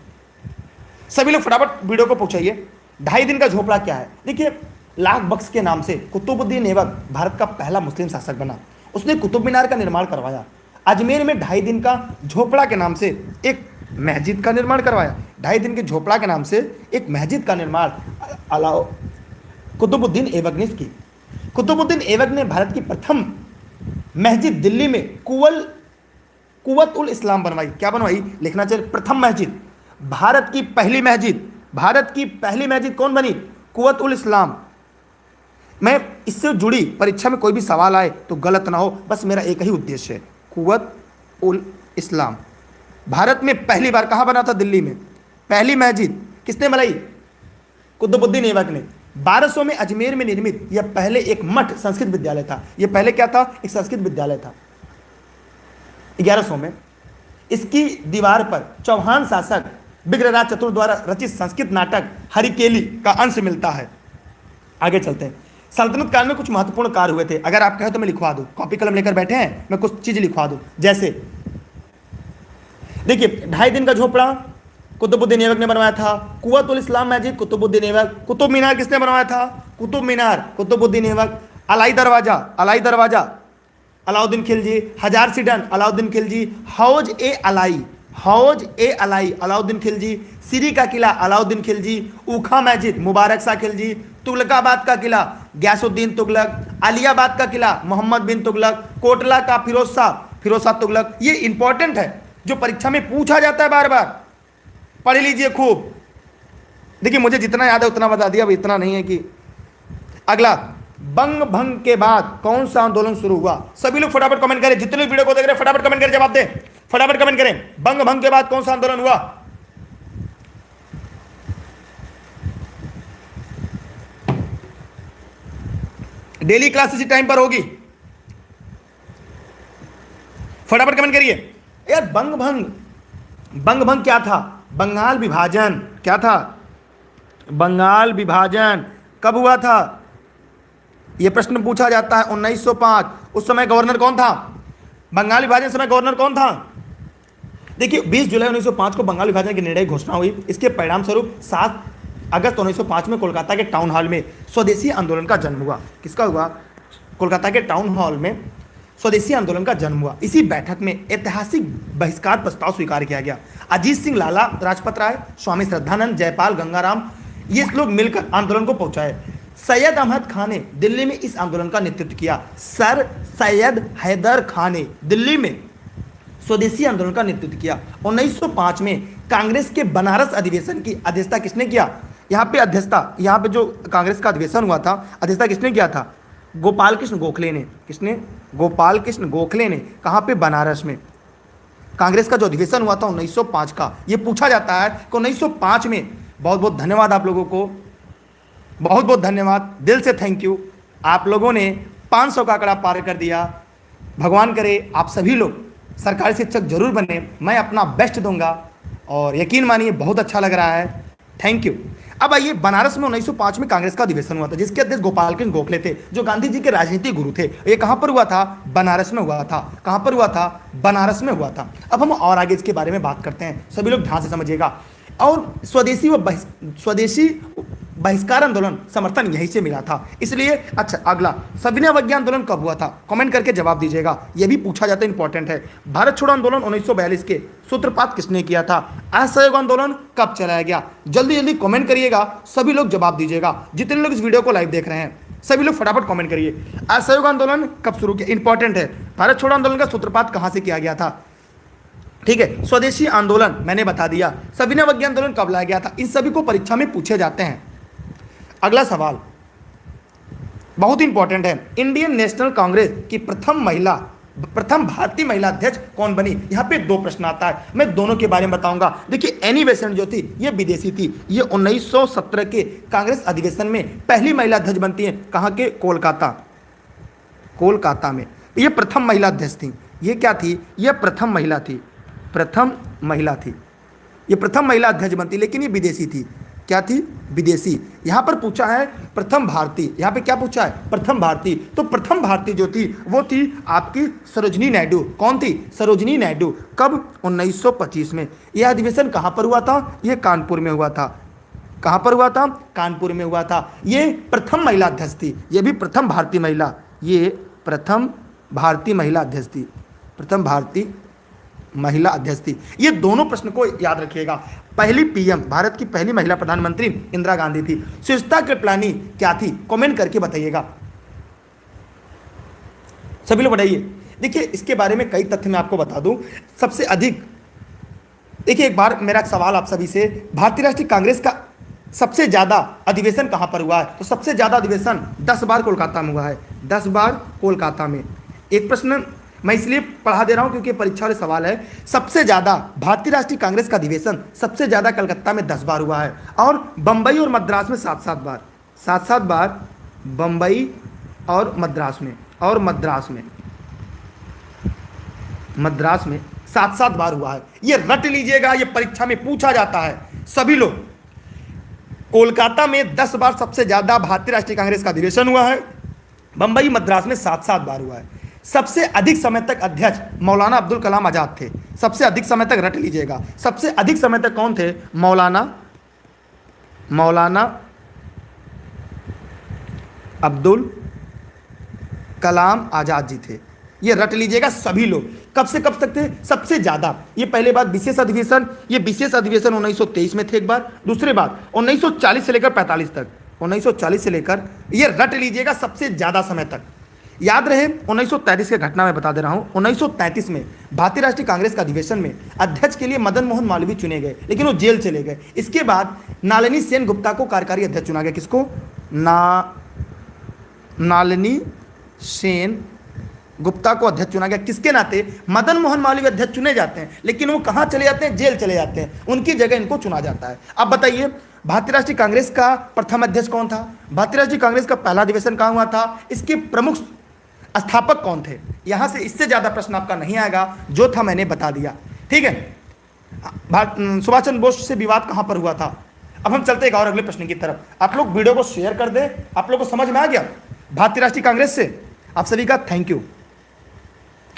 सभी लोग फटाफट वीडियो को पूछिए, 2.5 दिन का झोपड़ा क्या है? देखिए, लाख बख्श के नाम से कुतुबुद्दीन ऐबक भारत का पहला मुस्लिम शासक बना। उसने कुतुब मीनार का निर्माण करवाया। अजमेर में 2.5 दिन का झोपड़ा के नाम से एक मस्जिद का निर्माण करवाया। 2.5 दिन के झोपड़ा के नाम से एक मस्जिद का निर्माण अलाउ कुतुबुद्दीन ऐबक ने की। कुतुबुद्दीन ऐबक ने भारत की प्रथम मस्जिद दिल्ली में कुव्वत उल इस्लाम बनवाई। क्या बनवाई? लिखना चाहिए, प्रथम मस्जिद, भारत की पहली मस्जिद। भारत की पहली मस्जिद कौन बनी? कुव्वत उल इस्लाम। मैं इससे जुड़ी परीक्षा में कोई भी सवाल आए तो गलत ना हो, बस मेरा एक ही उद्देश्य है, कुव्वत उल इस्लाम। भारत में पहली बार कहाँ बना था? दिल्ली में। पहली मस्जिद किसने बनाई? कुतुबुद्दीन ऐबक ने। 1200 में अजमेर में निर्मित यह पहले एक मठ संस्कृत विद्यालय था। यह पहले क्या था? एक संस्कृत विद्यालय था। 1100 में इसकी दीवार पर चौहान शासक बिग्रराज चतुर द्वारा रचित संस्कृत नाटक हरिकेली का अंश मिलता है। आगे चलते हैं। सल्तनत काल में कुछ महत्वपूर्ण कार्य हुए थे। अगर आप कहें तो मैं लिखवा दूं, कॉपी कलम लेकर बैठे हैं, मैं कुछ चीज लिखवा दूं। जैसे देखिए, 2.5 दिन का झोपड़ा कुतुबुद्दीन ऐबक ने बनवाया था। कुव्वत उल इस्लाम मस्जिद कुतुबुद्दीन ऐबक। कुतुब मीनार किसने बनवाया था? कुतुब मीनार कुतुबुद्दीन ऐबक। अलाई दरवाजा अलाउद्दीन खिलजी। हजार सीडन अलाउद्दीन खिलजी। हौज ए अलाई अलाउद्दीन खिलजी। सीरी का किला अलाउद्दीन खिलजी। ऊखा मस्जिद मुबारक शाह खिलजी। तुगलकाबाद का किला गयासुद्दीन तुगलक। अलियाबाद का किला मोहम्मद बिन तुगलक। कोटला का फिरोज शाह तुगलक। ये इंपॉर्टेंट है, जो परीक्षा में पूछा जाता है बार बार, पढ़ लीजिए खूब। देखिए, मुझे जितना याद है उतना बता दिया, अब इतना नहीं है कि। अगला, बंग भंग के बाद कौन सा आंदोलन शुरू हुआ? सभी लोग फटाफट कमेंट करें, जितने लोग वीडियो को देख रहे हैं फटाफट कमेंट करें, जवाब दें, फटाफट कमेंट करें। बंग भंग के बाद कौन सा आंदोलन हुआ? डेली क्लास इसी टाइम पर होगी, फटाफट कमेंट करिए यार। बंग भंग क्या था? बंगाल विभाजन। क्या था? बंगाल विभाजन कब हुआ था? यह प्रश्न पूछा जाता है। 1905। उस समय गवर्नर कौन था? बंगाल विभाजन समय गवर्नर कौन था? देखिए, 20 जुलाई 1905 को बंगाल विभाजन की निर्णय घोषणा हुई। इसके परिणाम स्वरूप 7 अगस्त 1905 में कोलकाता के टाउन हॉल में स्वदेशी आंदोलन का जन्म हुआ। किसका हुआ? कोलकाता के टाउन हॉल में स्वदेशी आंदोलन का जन्म हुआ। इसी बैठक में ऐतिहासिक बहिष्कार प्रस्ताव स्वीकार किया गया। अजीत सिंह लाला राजपत राय, स्वामी श्रद्धानंद, जयपाल गंगाराम, ये लोग मिलकर आंदोलन को पहुंचाए। सैयद अहमद खान ने दिल्ली में इस आंदोलन का नेतृत्व किया। सर सैयद हैदर खान ने दिल्ली में स्वदेशी आंदोलन का नेतृत्व किया। 1905 में कांग्रेस के बनारस अधिवेशन की अध्यक्षता किसने किया? यहाँ पे जो कांग्रेस का अधिवेशन हुआ था, अध्यक्षता किसने किया था? गोपाल कृष्ण गोखले ने। किसने? गोपाल कृष्ण गोखले ने। कहाँ पे? बनारस में। कांग्रेस का जो अधिवेशन हुआ था 1905 का, ये पूछा जाता है कि 1905 में। बहुत बहुत धन्यवाद आप लोगों को, बहुत बहुत धन्यवाद, दिल से थैंक यू। आप लोगों ने 500 का आंकड़ा पार कर दिया। भगवान करे आप सभी लोग सरकारी शिक्षक जरूर बने, मैं अपना बेस्ट दूंगा और यकीन मानिए बहुत अच्छा लग रहा है। Thank you. अब आइए, बनारस में 1905 में कांग्रेस का अधिवेशन हुआ था, जिसके अध्यक्ष गोपाल कृष्ण गोखले थे, जो गांधी जी के राजनीतिक गुरु थे। ये कहां पर हुआ था? बनारस में हुआ था। कहां पर हुआ था? बनारस में हुआ था। अब हम और आगे इसके बारे में बात करते हैं, सभी लोग ध्यान से समझिएगा। और स्वदेशी बहिष्कार आंदोलन समर्थन यहीं से मिला था, इसलिए। अच्छा, अगला, सविनय अवज्ञा आंदोलन कब हुआ था? कमेंट करके जवाब दीजिएगा, यह भी पूछा जाता है, इंपॉर्टेंट है। भारत छोड़ो आंदोलन 1942 के सूत्रपात किसने किया था? असहयोग आंदोलन कब चलाया गया? जल्दी जल्दी कमेंट करिएगा, सभी लोग जवाब दीजिएगा। जितने लोग इस वीडियो को लाइव देख रहे हैं सभी लोग फटाफट कमेंट करिए। असहयोग आंदोलन कब शुरू किया? इंपॉर्टेंट है। भारत छोड़ो आंदोलन का सूत्रपात कहां से किया गया था? ठीक है, स्वदेशी आंदोलन मैंने बता दिया। सविनय अवज्ञा आंदोलन कब लाया गया था? इन सभी को परीक्षा में पूछे जाते हैं। अगला सवाल बहुत इंपॉर्टेंट है। इंडियन नेशनल कांग्रेस की प्रथम भारतीय महिला अध्यक्ष कौन बनी? यहां पे 2 प्रश्न आता है, मैं दोनों के बारे में बताऊंगा। देखिए, एनी बेसेंट जो थी ये विदेशी थी। ये 1917 के कांग्रेस अधिवेशन में पहली महिला अध्यक्ष बनती है। कहां के? कोलकाता में। ये प्रथम महिला अध्यक्ष थी। ये क्या थी? ये प्रथम महिला थी। ये प्रथम महिला अध्यक्ष बनती, लेकिन ये विदेशी थी। क्या थी? विदेशी। यहां पर पूछा है प्रथम भारतीय। यहां पे क्या पूछा है? प्रथम भारतीय। तो प्रथम भारतीय जो थी वो थी आपकी सरोजनी नायडू। कौन थी? सरोजनी नायडू। कब? 1925 में। यह अधिवेशन कहां पर हुआ था? यह कानपुर में हुआ था। कहां पर हुआ था? कानपुर में हुआ था। ये प्रथम महिला अध्यक्ष थी। ये भी प्रथम भारतीय महिला, ये प्रथम भारतीय महिला अध्यक्ष थी। प्रथम भारतीय महिला अध्यक्ष थी? ये दोनों प्रश्न को याद रखिएगा। पहली पीएम, भारत की पहली महिला प्रधानमंत्री इंदिरा गांधी थी। स्वच्छता कृपलानी क्या थी? कमेंट करके बताइएगा, सभी लोग बताइए। देखिए, इसके बारे में कई तथ्य मैं आपको बता दूं। सबसे अधिक, देखिए एक बार मेरा एक सवाल आप सभी से, भारतीय राष्ट्रीय कांग्रेस का सबसे ज्यादा अधिवेशन कहां पर हुआ है? तो सबसे ज्यादा अधिवेशन 10 बार कोलकाता में हुआ है, 10 बार कोलकाता में। एक प्रश्न मैं इसलिए पढ़ा दे रहा हूं क्योंकि परीक्षा वाले सवाल है। सबसे ज्यादा भारतीय राष्ट्रीय कांग्रेस का अधिवेशन सबसे ज्यादा कलकत्ता में 10 बार हुआ है, और बंबई और मद्रास में 7-7 बार, 7-7 बार बंबई और मद्रास में, और मद्रास में 7-7 बार हुआ है। ये रट लीजिएगा, ये परीक्षा में पूछा जाता है सभी लोग। कोलकाता में 10 बार सबसे ज्यादा भारतीय राष्ट्रीय कांग्रेस का अधिवेशन हुआ है, बंबई मद्रास में 7-7 बार हुआ है। सबसे अधिक समय तक अध्यक्ष मौलाना अब्दुल कलाम आजाद थे। सबसे अधिक समय तक, रट लीजिएगा, सबसे अधिक समय तक कौन थे? मौलाना अब्दुल कलाम आजाद जी थे। ये रट लीजिएगा सभी लोग। कब से कब तक थे? सबसे ज्यादा। ये पहले बात विशेष अधिवेशन, ये विशेष अधिवेशन 1923 में थे एक बार। दूसरी बात 1940 से लेकर 45 तक, 1940 से लेकर, ये रट लीजिएगा सबसे ज्यादा समय तक। याद रहे 1933 की घटना मैं बता दे रहा हूं। 1933 में भारतीय राष्ट्रीय कांग्रेस का अधिवेशन में अध्यक्ष के लिए मदन मोहन मालवीय चुने गए, लेकिन वो जेल चले गए। इसके बाद नलिनी सेन गुप्ता को कार्यकारी अध्यक्ष चुना गया। किसको? नलिनी सेन गुप्ता को अध्यक्ष चुना गया। किसके नाते? मदन मोहन मालवीय अध्यक्ष चुने जाते हैं, लेकिन वो कहां चले जाते हैं? जेल चले जाते हैं। उनकी जगह इनको चुना जाता है। अब बताइए, भारतीय राष्ट्रीय कांग्रेस का प्रथम अध्यक्ष कौन था? भारतीय राष्ट्रीय कांग्रेस का पहला अधिवेशन कहां हुआ था? इसके प्रमुख स्थापक कौन थे? यहां से इससे ज्यादा प्रश्न आपका नहीं आएगा, जो था मैंने बता दिया। ठीक है। सुभाष चंद्र बोस से विवाद कहां पर हुआ था? अब हम चलते एक और अगले प्रश्न की तरफ। आप लोग वीडियो को शेयर कर दें। आप लोग को समझ में आ गया भारतीय राष्ट्रीय कांग्रेस से? आप सभी का थैंक यू।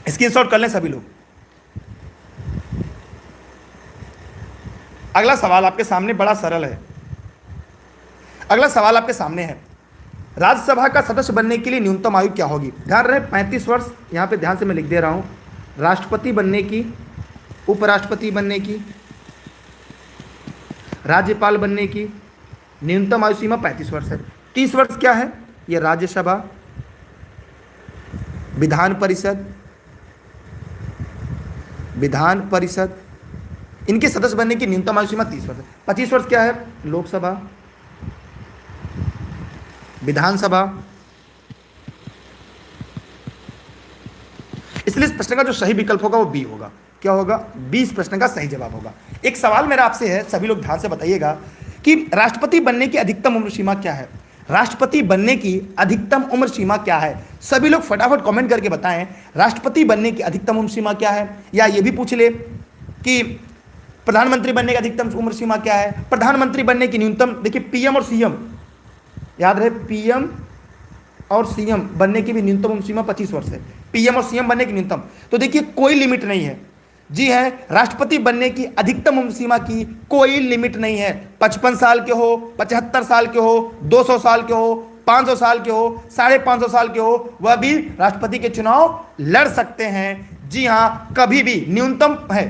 स्क्रीनशॉट कर लें सभी लोग। अगला सवाल आपके सामने बड़ा सरल है। अगला सवाल आपके सामने है, राज्यसभा का सदस्य बनने के लिए न्यूनतम आयु क्या होगी? ध्यान रहे 35 वर्ष, यहां पे ध्यान से मैं लिख दे रहा हूं। राष्ट्रपति बनने की, उपराष्ट्रपति बनने की, राज्यपाल बनने की न्यूनतम आयु सीमा 35 वर्ष है। 30 वर्ष क्या है? ये राज्यसभा, विधान परिषद, इनके सदस्य बनने की न्यूनतम आयु सीमा 30 वर्ष है। 25 वर्ष क्या है? लोकसभा, विधानसभा। इसलिए इस प्रश्न का जो सही विकल्प होगा वो बी होगा। क्या होगा? बी इस प्रश्न का सही जवाब होगा। एक सवाल मेरा आपसे है, सभी लोग ध्यान से बताइएगा कि राष्ट्रपति बनने की अधिकतम उम्र सीमा क्या है? राष्ट्रपति बनने की अधिकतम उम्र सीमा क्या है? सभी लोग फटाफट कमेंट करके बताएं, राष्ट्रपति बनने की अधिकतम उम्र सीमा क्या है? या ये भी पूछ ले कि प्रधानमंत्री बनने की अधिकतम उम्र सीमा क्या है? प्रधानमंत्री बनने की न्यूनतम, देखिए पीएम और सीएम, याद रहे पीएम और सीएम बनने की भी न्यूनतम उम्र सीमा 25 वर्ष है। पीएम और सीएम बनने की न्यूनतम, तो देखिए कोई लिमिट नहीं है। जी है, राष्ट्रपति बनने की अधिकतम उम्र सीमा की कोई लिमिट नहीं है। 55 साल के हो, 75 साल के हो, 200 साल के हो, 500 साल के हो, 550 साल के हो, वह भी राष्ट्रपति के चुनाव लड़ सकते हैं। जी हाँ, कभी भी न्यूनतम है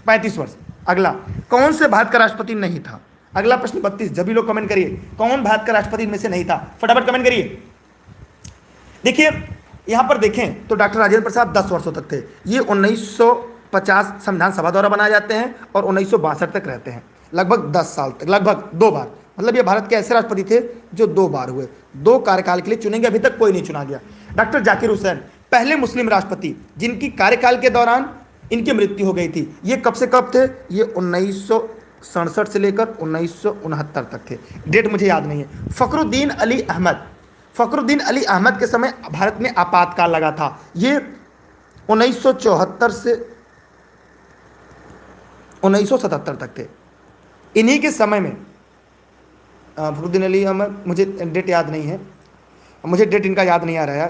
35 वर्ष। अगला, कौन से भारत का राष्ट्रपति नहीं था? अगला प्रश्न 32, जब भी लोग कमेंट करिए, कौन भारत का राष्ट्रपति इनमें से नहीं था? फटाफट कमेंट करिए। देखिए यहां पर देखें तो डॉक्टर राजेंद्र प्रसाद 10 वर्षों तक थे। ये 1950 संविधान सभा द्वारा बनाए जाते हैं और 1962 तक रहते हैं, लगभग 10 साल तक, लगभग 2 बार। मतलब ये भारत के ऐसे राष्ट्रपति थे जो 2 बार हुए, 2 कार्यकाल के लिए चुने गए। अभी तक कोई नहीं चुना गया। डॉक्टर जाकिर हुसैन पहले मुस्लिम राष्ट्रपति जिनकी कार्यकाल के दौरान इनकी मृत्यु हो गई थी। ये कब से कब थे? ये 1967 से लेकर 1969 तक थे। डेट मुझे याद नहीं है। फखरुद्दीन अली अहमद के समय भारत में आपातकाल लगा था। ये 1974 से 1977 तक थे। इन्हीं के समय में फखरुद्दीन अली अहमद, मुझे डेट याद नहीं है, मुझे डेट इनका याद नहीं आ रहा यार,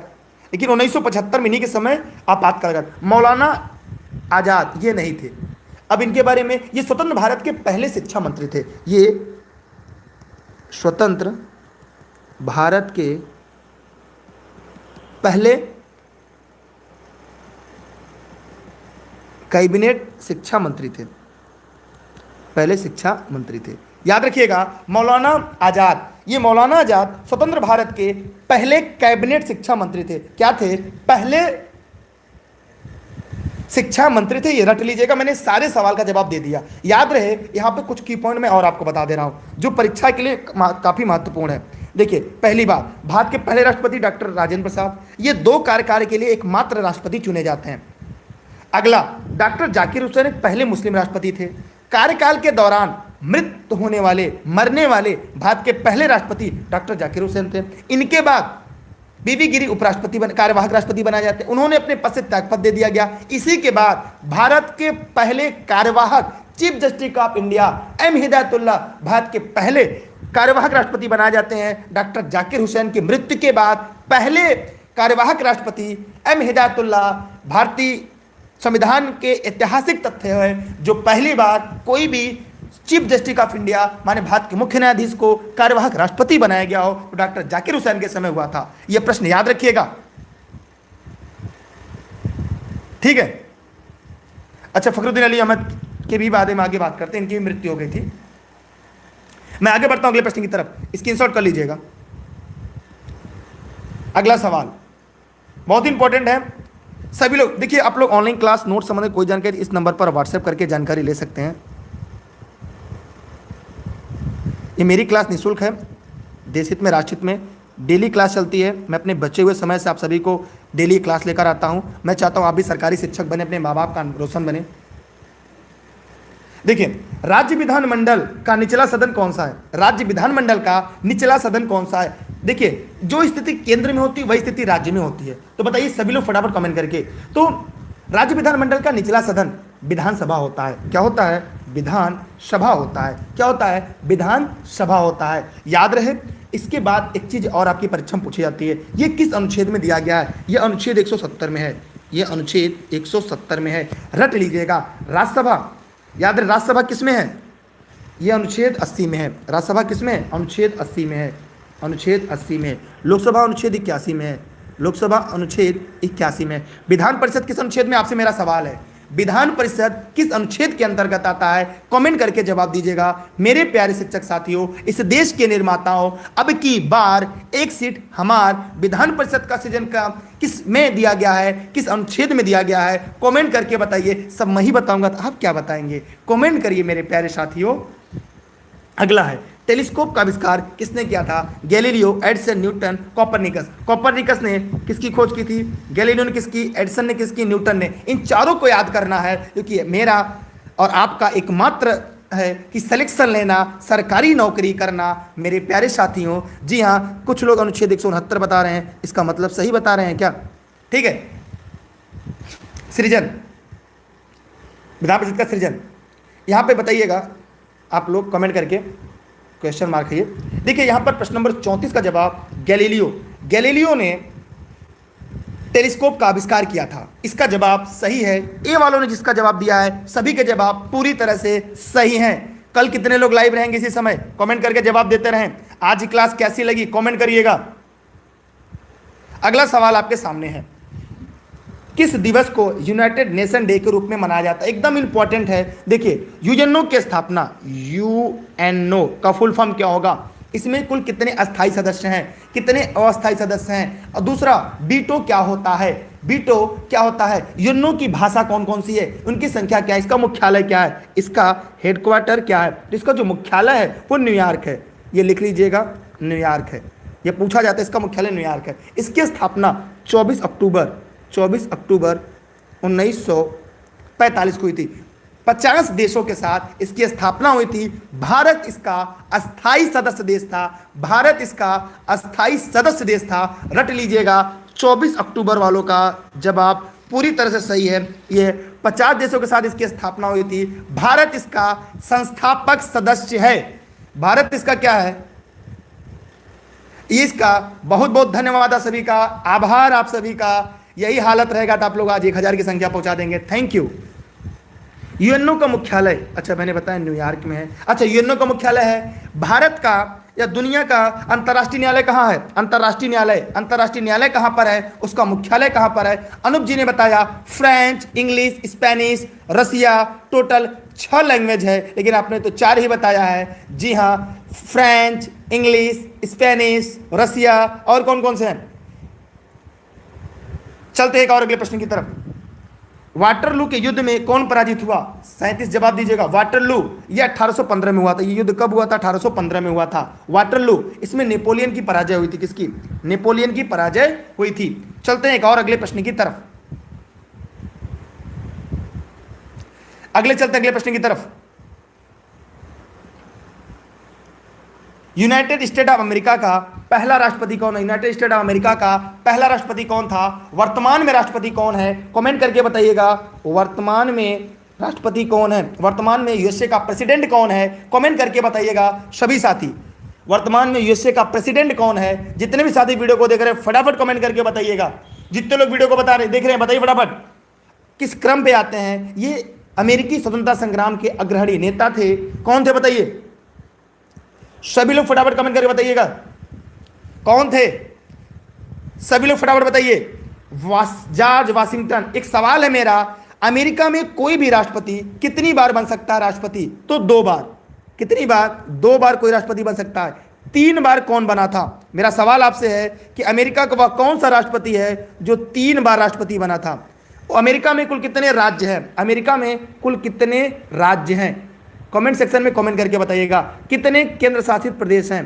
लेकिन 1975 में इन्हीं के समय आपातकाल लगा। मौलाना आजाद ये नहीं थे। अब इनके बारे में, ये स्वतंत्र भारत के पहले शिक्षा मंत्री थे। ये स्वतंत्र भारत के पहले कैबिनेट शिक्षा मंत्री थे, पहले शिक्षा मंत्री थे। याद रखिएगा मौलाना आजाद, ये मौलाना आजाद स्वतंत्र भारत के पहले कैबिनेट शिक्षा मंत्री थे। क्या थे? पहले शिक्षा मंत्री थे। ये रट लीजिएगा, मैंने सारे सवाल का जवाब दे दिया। याद रहे, यहाँ पे कुछ की पॉइंट मैं और आपको बता दे रहा हूँ जो परीक्षा के लिए काफी महत्वपूर्ण है। देखिए, पहली बात, भारत के पहले राष्ट्रपति डॉक्टर राजेंद्र प्रसाद, ये 2 कार्यकाल के लिए एकमात्र राष्ट्रपति चुने जाते हैं। अगला, डॉक्टर जाकिर हुसैन पहले मुस्लिम राष्ट्रपति थे। कार्यकाल के दौरान मृत होने वाले, मरने वाले भारत के पहले राष्ट्रपति डॉक्टर जाकिर हुसैन थे। इनके बाद बीबी गिरी उपराष्ट्रपति कार्यवाहक राष्ट्रपति बनाए जाते हैं, उन्होंने अपने पद से त्यागपत्र दे दिया गया। इसी के बाद भारत के पहले कार्यवाहक chief justice of India M Hidayatullah Bharat के पहले कार्यवाहक राष्ट्रपति बनाए जाते हैं। डॉक्टर जाकिर हुसैन की मृत्यु के बाद पहले कार्यवाहक राष्ट्रपति एम हिदायतुल्लाह भारतीय संविधान के ऐतिहासिक तथ्य है जो पहली बार कोई भी चीफ जस्टिस ऑफ इंडिया माने भारत के मुख्य न्यायाधीश को कार्यवाहक राष्ट्रपति बनाया गया हो तो डॉक्टर जाकिर हुसैन के समय हुआ था। यह प्रश्न याद रखिएगा, ठीक है। अच्छा, फखरुद्दीन अली अहमद के भी बारे में आगे बात करते हैं, इनकी मृत्यु हो गई थी। मैं आगे बढ़ता हूं अगले प्रश्न की तरफ, स्क्रीनशॉट कर लीजिएगा। अगला सवाल बहुत इंपॉर्टेंट है। सभी लोग देखिए, आप लोग ऑनलाइन क्लास नोट संबंधित कोई जानकारी इस नंबर पर व्हाट्सएप करके जानकारी ले सकते हैं। ये मेरी क्लास निःशुल्क है, देश हित में राष्ट्र हित में डेली क्लास चलती है। मैं अपने बचे हुए समय से आप सभी को डेली क्लास लेकर आता हूं। मैं चाहता हूं आप भी सरकारी शिक्षक बने, अपने माँ बाप का रोशन बने। देखिए, राज्य विधानमंडल का निचला सदन कौन सा है? राज्य विधानमंडल का निचला सदन कौन सा है? देखिए, जो स्थिति केंद्र में होती है वही स्थिति राज्य में होती है। तो बताइए सभी लोग फटाफट कमेंट करके। तो राज्य विधानमंडल का निचला सदन विधानसभा होता है। क्या होता है? विधानसभा होता है। क्या होता है? विधानसभा होता है। याद रहे। इसके बाद एक चीज और आपकी परीक्षा में पूछी जाती है, ये किस अनुच्छेद में दिया गया है? ये अनुच्छेद 170 में है। ये अनुच्छेद 170 में है, रट लीजिएगा। राज्यसभा, याद रहे, राज्यसभा किस में है? ये अनुच्छेद 80 में है। राज्यसभा किस में है? अनुच्छेद 80 में है। अनुच्छेद 80 में। लोकसभा अनुच्छेद 81 में है। लोकसभा अनुच्छेद 81 में। विधान परिषद किस अनुच्छेद में? आपसे मेरा सवाल है, विधान परिषद किस अनुच्छेद के अंतर्गत आता है? कमेंट करके जवाब दीजिएगा। मेरे प्यारे शिक्षक साथियों, इस देश के निर्माताओं, अब की बार एक सीट हमार विधान परिषद का सृजन का किस में दिया गया है, किस अनुच्छेद में दिया गया है? कमेंट करके बताइए। सब मैं ही बताऊंगा तो आप क्या बताएंगे? कमेंट करिए मेरे प्यारे साथियों। अगला है, टेलीस्कोप का आविष्कार किसने किया था? Galileo, Edison, Newton, Copernicus. Copernicus ने किसकी खोज की थी? गैलीलियो ने किसकी? एडिसन ने किसकी? न्यूटन ने। इन चारों को याद करना है क्योंकि मेरा और आपका एकमात्र है कि सिलेक्शन लेना, सरकारी नौकरी करना। मेरे प्यारे साथियों, जी हाँ, कुछ लोग अनुच्छेद 169 बता रहे हैं, इसका मतलब सही बता रहे हैं क्या? ठीक है। सृजन, विधान परिषद का सृजन, यहाँ पे बताइएगा आप लोग कमेंट करके, क्वेश्चन मार्क है। देखिए यहाँ पर प्रश्न नंबर 34 का जवाब गैलीलियो। गैलीलियो ने टेलीस्कोप का आविष्कार किया था। इसका जवाब सही है। ए वालों ने जिसका जवाब दिया है, सभी के जवाब पूरी तरह से सही हैं। कल कितने लोग लाइव रहेंगे इसी समय? कमेंट करके जवाब देते रहें। आज की क्लास कैसी लगी कमेंट करिएगा। अगला सवाल आपके सामने है, किस दिवस को यूनाइटेड नेशन डे के रूप में मनाया जाता है? एकदम इंपॉर्टेंट है। देखिए, यूएनओ की स्थापना, यूएनओ का फुल फॉर्म क्या होगा? इसमें कुल कितने अस्थायी सदस्य हैं, कितने अस्थायी सदस्य हैं? और दूसरा, बीटो क्या होता है? बीटो क्या होता है? यूएनओ की भाषा कौन कौन सी है? उनकी संख्या क्या है? इसका मुख्यालय क्या है? इसका हेडक्वार्टर क्या है? इसका जो मुख्यालय है वो न्यूयॉर्क है। ये लिख लीजिएगा, न्यूयॉर्क है। ये पूछा जाता है, इसका मुख्यालय न्यूयॉर्क है। इसकी स्थापना 24 अक्टूबर 1945 को हुई थी। 50 देशों के साथ इसकी स्थापना हुई थी। भारत इसका अस्थायी सदस्य देश था। भारत इसका अस्थायी सदस्य देश था। रट लीजिएगा, 24 अक्टूबर वालों का जवाब पूरी तरह से सही है। यह 50 देशों के साथ इसकी स्थापना हुई थी। भारत इसका संस्थापक सदस्य है। भारत इसका क्या है? इसका बहुत बहुत धन्यवाद आप सभी का, आभार आप सभी का। यही हालत रहेगा तो आप लोग आज 1000 की संख्या पहुंचा देंगे। Thank you. यूएनओ का मुख्यालय, अच्छा मैंने बताया न्यूयॉर्क में है। अच्छा, यूएनओ का मुख्यालय है। भारत का या दुनिया का अंतर्राष्ट्रीय न्यायालय कहाँ है? अंतर्राष्ट्रीय न्यायालय कहाँ पर है? उसका मुख्यालय कहाँ पर है? अनूप जी ने बताया फ्रेंच, इंग्लिश, स्पेनिश, रसिया। टोटल 6 लैंग्वेज है, लेकिन आपने तो 4 ही बताया है। जी हाँ, फ्रेंच, इंग्लिश, स्पेनिश, रसिया, और कौन कौन से हैं? चलते एक और अगले प्रश्न की तरफ। वाटरलू के युद्ध में कौन पराजित हुआ? 37 जवाब दीजिएगा। वाटरलू ये 1815 में हुआ था। ये युद्ध कब हुआ था? 1815 में हुआ था वाटरलू। इसमें नेपोलियन की पराजय हुई थी। किसकी? नेपोलियन की पराजय हुई थी। चलते हैं एक और अगले प्रश्न की तरफ। अगले प्रश्न की तरफ। यूनाइटेड स्टेट ऑफ अमेरिका का पहला राष्ट्रपति कौन है? यूनाइटेड स्टेट ऑफ अमेरिका का पहला राष्ट्रपति कौन था? वर्तमान में राष्ट्रपति कौन है? कमेंट करके बताइएगा। वर्तमान में राष्ट्रपति कौन है? वर्तमान में यूएसए का प्रेसिडेंट कौन है? कमेंट करके बताइएगा सभी साथी। वर्तमान में यूएसए का प्रेसिडेंट कौन है? जितने भी साथी वीडियो को देख रहे हैं फटाफट कमेंट करके बताइएगा। जितने लोग वीडियो को देख रहे हैं बताइए फटाफट किस क्रम पे आते हैं। ये अमेरिकी स्वतंत्रता संग्राम के अग्रणी नेता थे। कौन थे बताइए? सभी लोग फटाफट कमेंट करके बताइएगा कौन थे। सभी लोग फटाफट बताइए। George Washington. एक सवाल है मेरा, अमेरिका में कोई भी राष्ट्रपति कितनी बार बन सकता है राष्ट्रपति? तो 2 बार। कितनी बार? 2 बार कोई राष्ट्रपति बन सकता है। 3 बार कौन बना था? मेरा सवाल आपसे है कि अमेरिका का वह कौन सा राष्ट्रपति है जो 3 बार राष्ट्रपति बना था? अमेरिका में कुल कितने राज्य हैं? अमेरिका में कुल कितने राज्य हैं? कमेंट सेक्शन में कमेंट करके बताइएगा। कितने केंद्र शासित प्रदेश हैं?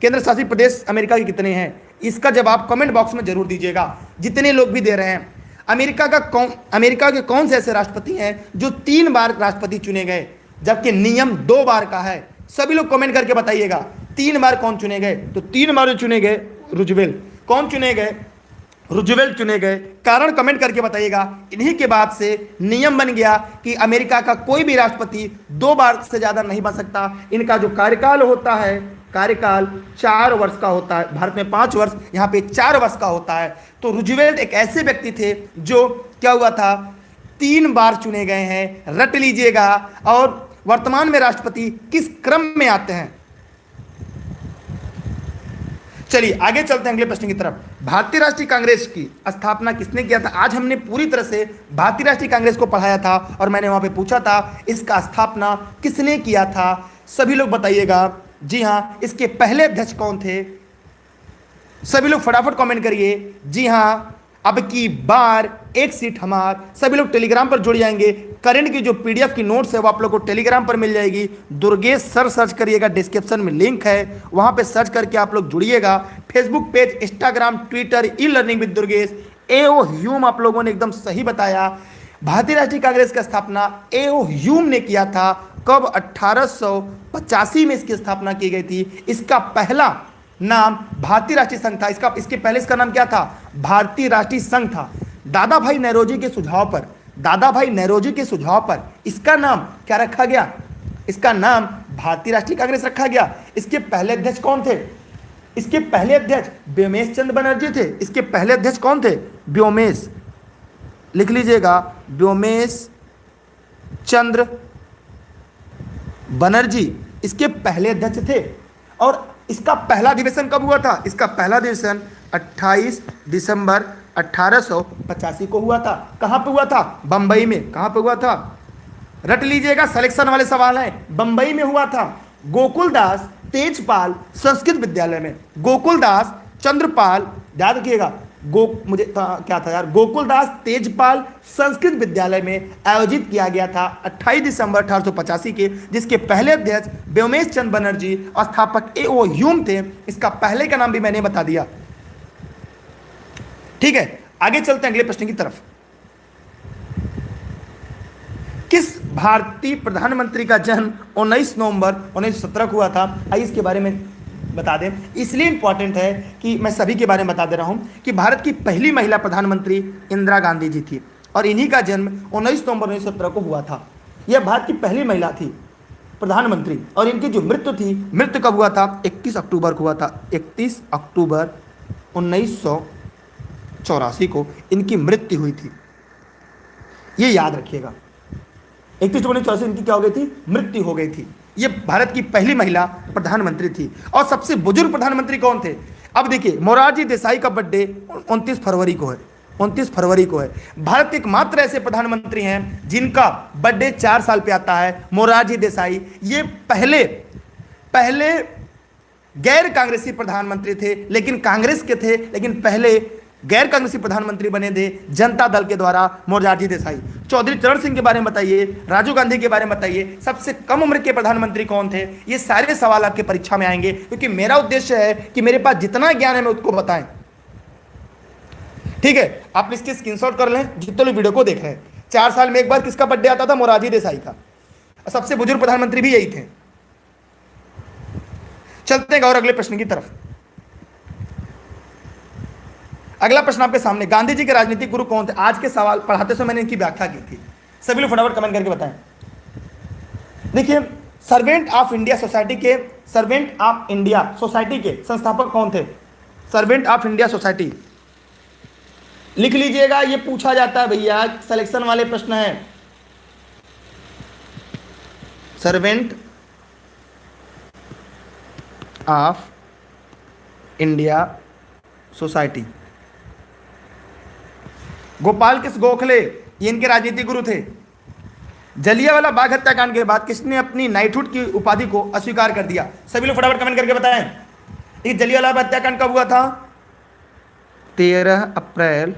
केंद्र शासित प्रदेश अमेरिका के कितने हैं? इसका जवाब कमेंट बॉक्स में जरूर दीजिएगा। जितने लोग भी दे रहे हैं। अमेरिका के कौन से ऐसे राष्ट्रपति हैं जो 3 बार राष्ट्रपति चुने गए, जबकि नियम 2 बार का है? सभी लोग कमेंट करके बताइएगा 3 बार कौन चुने गए? तो 3 बार जो चुने गए रूजवेल्ट। कौन चुने गए? रूजवेल्ट चुने गए। कारण कमेंट करके बताइएगा। इन्हीं के बाद से नियम बन गया कि अमेरिका का कोई भी राष्ट्रपति 2 बार से ज्यादा नहीं बन सकता। इनका जो कार्यकाल होता है, कार्यकाल 4 वर्ष का होता है। भारत में 5 वर्ष, यहाँ पे 4 वर्ष का होता है। तो रूजवेल्ट एक ऐसे व्यक्ति थे जो क्या हुआ था? 3 बार चुने गए हैं। रट लीजिएगा। और वर्तमान में राष्ट्रपति किस क्रम में आते हैं? चलिए आगे चलते हैं अगले प्रश्न की तरफ। भारतीय राष्ट्रीय कांग्रेस की स्थापना किसने किया था? आज हमने पूरी तरह से भारतीय राष्ट्रीय कांग्रेस को पढ़ाया था और मैंने वहां पे पूछा था इसका स्थापना किसने किया था। सभी लोग बताइएगा। जी हाँ, इसके पहले अध्यक्ष कौन थे? सभी लोग फटाफट कमेंट करिए। जी हाँ, अब की बार एक सीट हमार। सभी लोग टेलीग्राम पर जुड़ जाएंगे। करंट की जो पीडीएफ की नोट्स है वो आप लोग को टेलीग्राम पर मिल जाएगी। दुर्गेश सर सर्च करिएगा, डिस्क्रिप्शन में लिंक है, वहां पे सर्च करके आप लोग जुड़िएगा। Facebook page, Instagram, Twitter, e learning with Durgesh. AO Hume आप लोगों ने एकदम सही बताया। भारतीय राष्ट्रीय कांग्रेस का स्थापना एओ ह्यूम ने किया था। कब? 1885 में इसकी स्थापना की गई थी। इसका पहला नाम भारतीय राष्ट्रीय संघ था। इसके पहले इसका नाम क्या था? भारतीय राष्ट्रीय संघ था। दादा भाई नौरोजी के सुझाव पर इसका नाम क्या रखा गया? इसका नाम भारतीय राष्ट्रीय कांग्रेस रखा गया। इसके पहले अध्यक्ष कौन थे? इसके पहले अध्यक्ष व्योमेश चंद्र बनर्जी थे। इसके पहले अध्यक्ष कौन थे? व्योमेश, लिख लीजिएगा, व्योमेश चंद्र बनर्जी इसके पहले अध्यक्ष थे। और इसका पहला अधिवेशन कब हुआ था? इसका पहला अधिवेशन 28 दिसंबर 1885 को हुआ था। कहां पे हुआ था? बंबई में। कहां पे हुआ था? रट लीजिएगा, सिलेक्शन वाले सवाल हैं। बंबई में हुआ था। गोकुलदास तेजपाल संस्कृत विद्यालय में। गोकुलदास चंद्रपाल, याद रखिएगा, क्या था यार, गोकुलदास तेजपाल संस्कृत विद्यालय में आयोजित किया गया था 28 दिसंबर 1885 के, जिसके पहले अध्यक्ष व्योमेश चंद्र बनर्जी और स्थापक एओ ह्यूम थे। इसका पहले का नाम भी मैंने बता दिया। ठीक है, आगे चलते हैं अगले प्रश्न की तरफ। किस भारतीय प्रधानमंत्री का जन्म 19 नवंबर 1917 को हुआ था? आइए इसके बारे में बता दें। इसलिए इंपॉर्टेंट है कि मैं सभी के बारे में बता दे रहा हूं कि भारत की पहली महिला प्रधानमंत्री इंदिरा गांधी जी थी और इन्हीं का जन्म 19 नवंबर 1917 को हुआ था। यह भारत की पहली महिला थी प्रधानमंत्री। और इनकी जो मृत्यु कब हुआ था? 21 अक्टूबर को हुआ था। 31 अक्टूबर 1984 को इनकी मृत्यु हुई थी। ये याद रखिएगा, 31 अक्टूबर 1984 इनकी क्या हो गई थी? मृत्यु हो गई थी। ये भारत की पहली महिला प्रधानमंत्री थी। और सबसे बुजुर्ग प्रधानमंत्री कौन थे? अब देखिए, मोरारजी देसाई का बर्थडे 29 फरवरी को है। 29 फरवरी को है। भारत के एकमात्र ऐसे प्रधानमंत्री हैं जिनका बर्थडे 4 साल पे आता है, मोरारजी देसाई। ये पहले पहले गैर कांग्रेसी प्रधानमंत्री थे, लेकिन कांग्रेस के थे, लेकिन पहले गैर कांग्रेसी प्रधानमंत्री बने थे जनता दल के द्वारा, मोरारजी देसाई। चौधरी चरण सिंह के बारे में बताइए, राजीव गांधी के बारे में बताइए, सबसे कम उम्र के प्रधानमंत्री कौन थे? ये सारे सवाल आपके परीक्षा में आएंगे, क्योंकि मेरा उद्देश्य है कि मेरे पास जितना ज्ञान है मैं उसको बताएं। ठीक है, आप इसके स्क्रीनशॉट कर लें जितने लोग वीडियो को देख रहे हैं। 4 साल में एक बार किसका बर्थडे आता था? मोरारजी देसाई का। और सबसे बुजुर्ग प्रधानमंत्री भी यही थे। चलते हैं और अगले प्रश्न की तरफ। अगला प्रश्न आपके सामने, गांधी जी के राजनीतिक गुरु कौन थे? आज के सवाल पढ़ाते समय मैंने इनकी व्याख्या की थी। सभी लोग फटाफट कमेंट करके बताएं। देखिए, सर्वेंट ऑफ इंडिया सोसाइटी के संस्थापक कौन थे? सर्वेंट ऑफ इंडिया सोसाइटी लिख लीजिएगा, ये पूछा जाता है भैया, सिलेक्शन वाले प्रश्न है। Servant of India society, Gopal Krishna Gokhale, ये इनके राजनीतिक गुरु थे। जलियांवाला बाग हत्याकांड के बाद किसने अपनी नाइटहुड की उपाधि को अस्वीकार कर दिया? सभी लोग फटाफट कमेंट करके बताएं। ये जलियांवाला बाग हत्याकांड कब हुआ था? 13 अप्रैल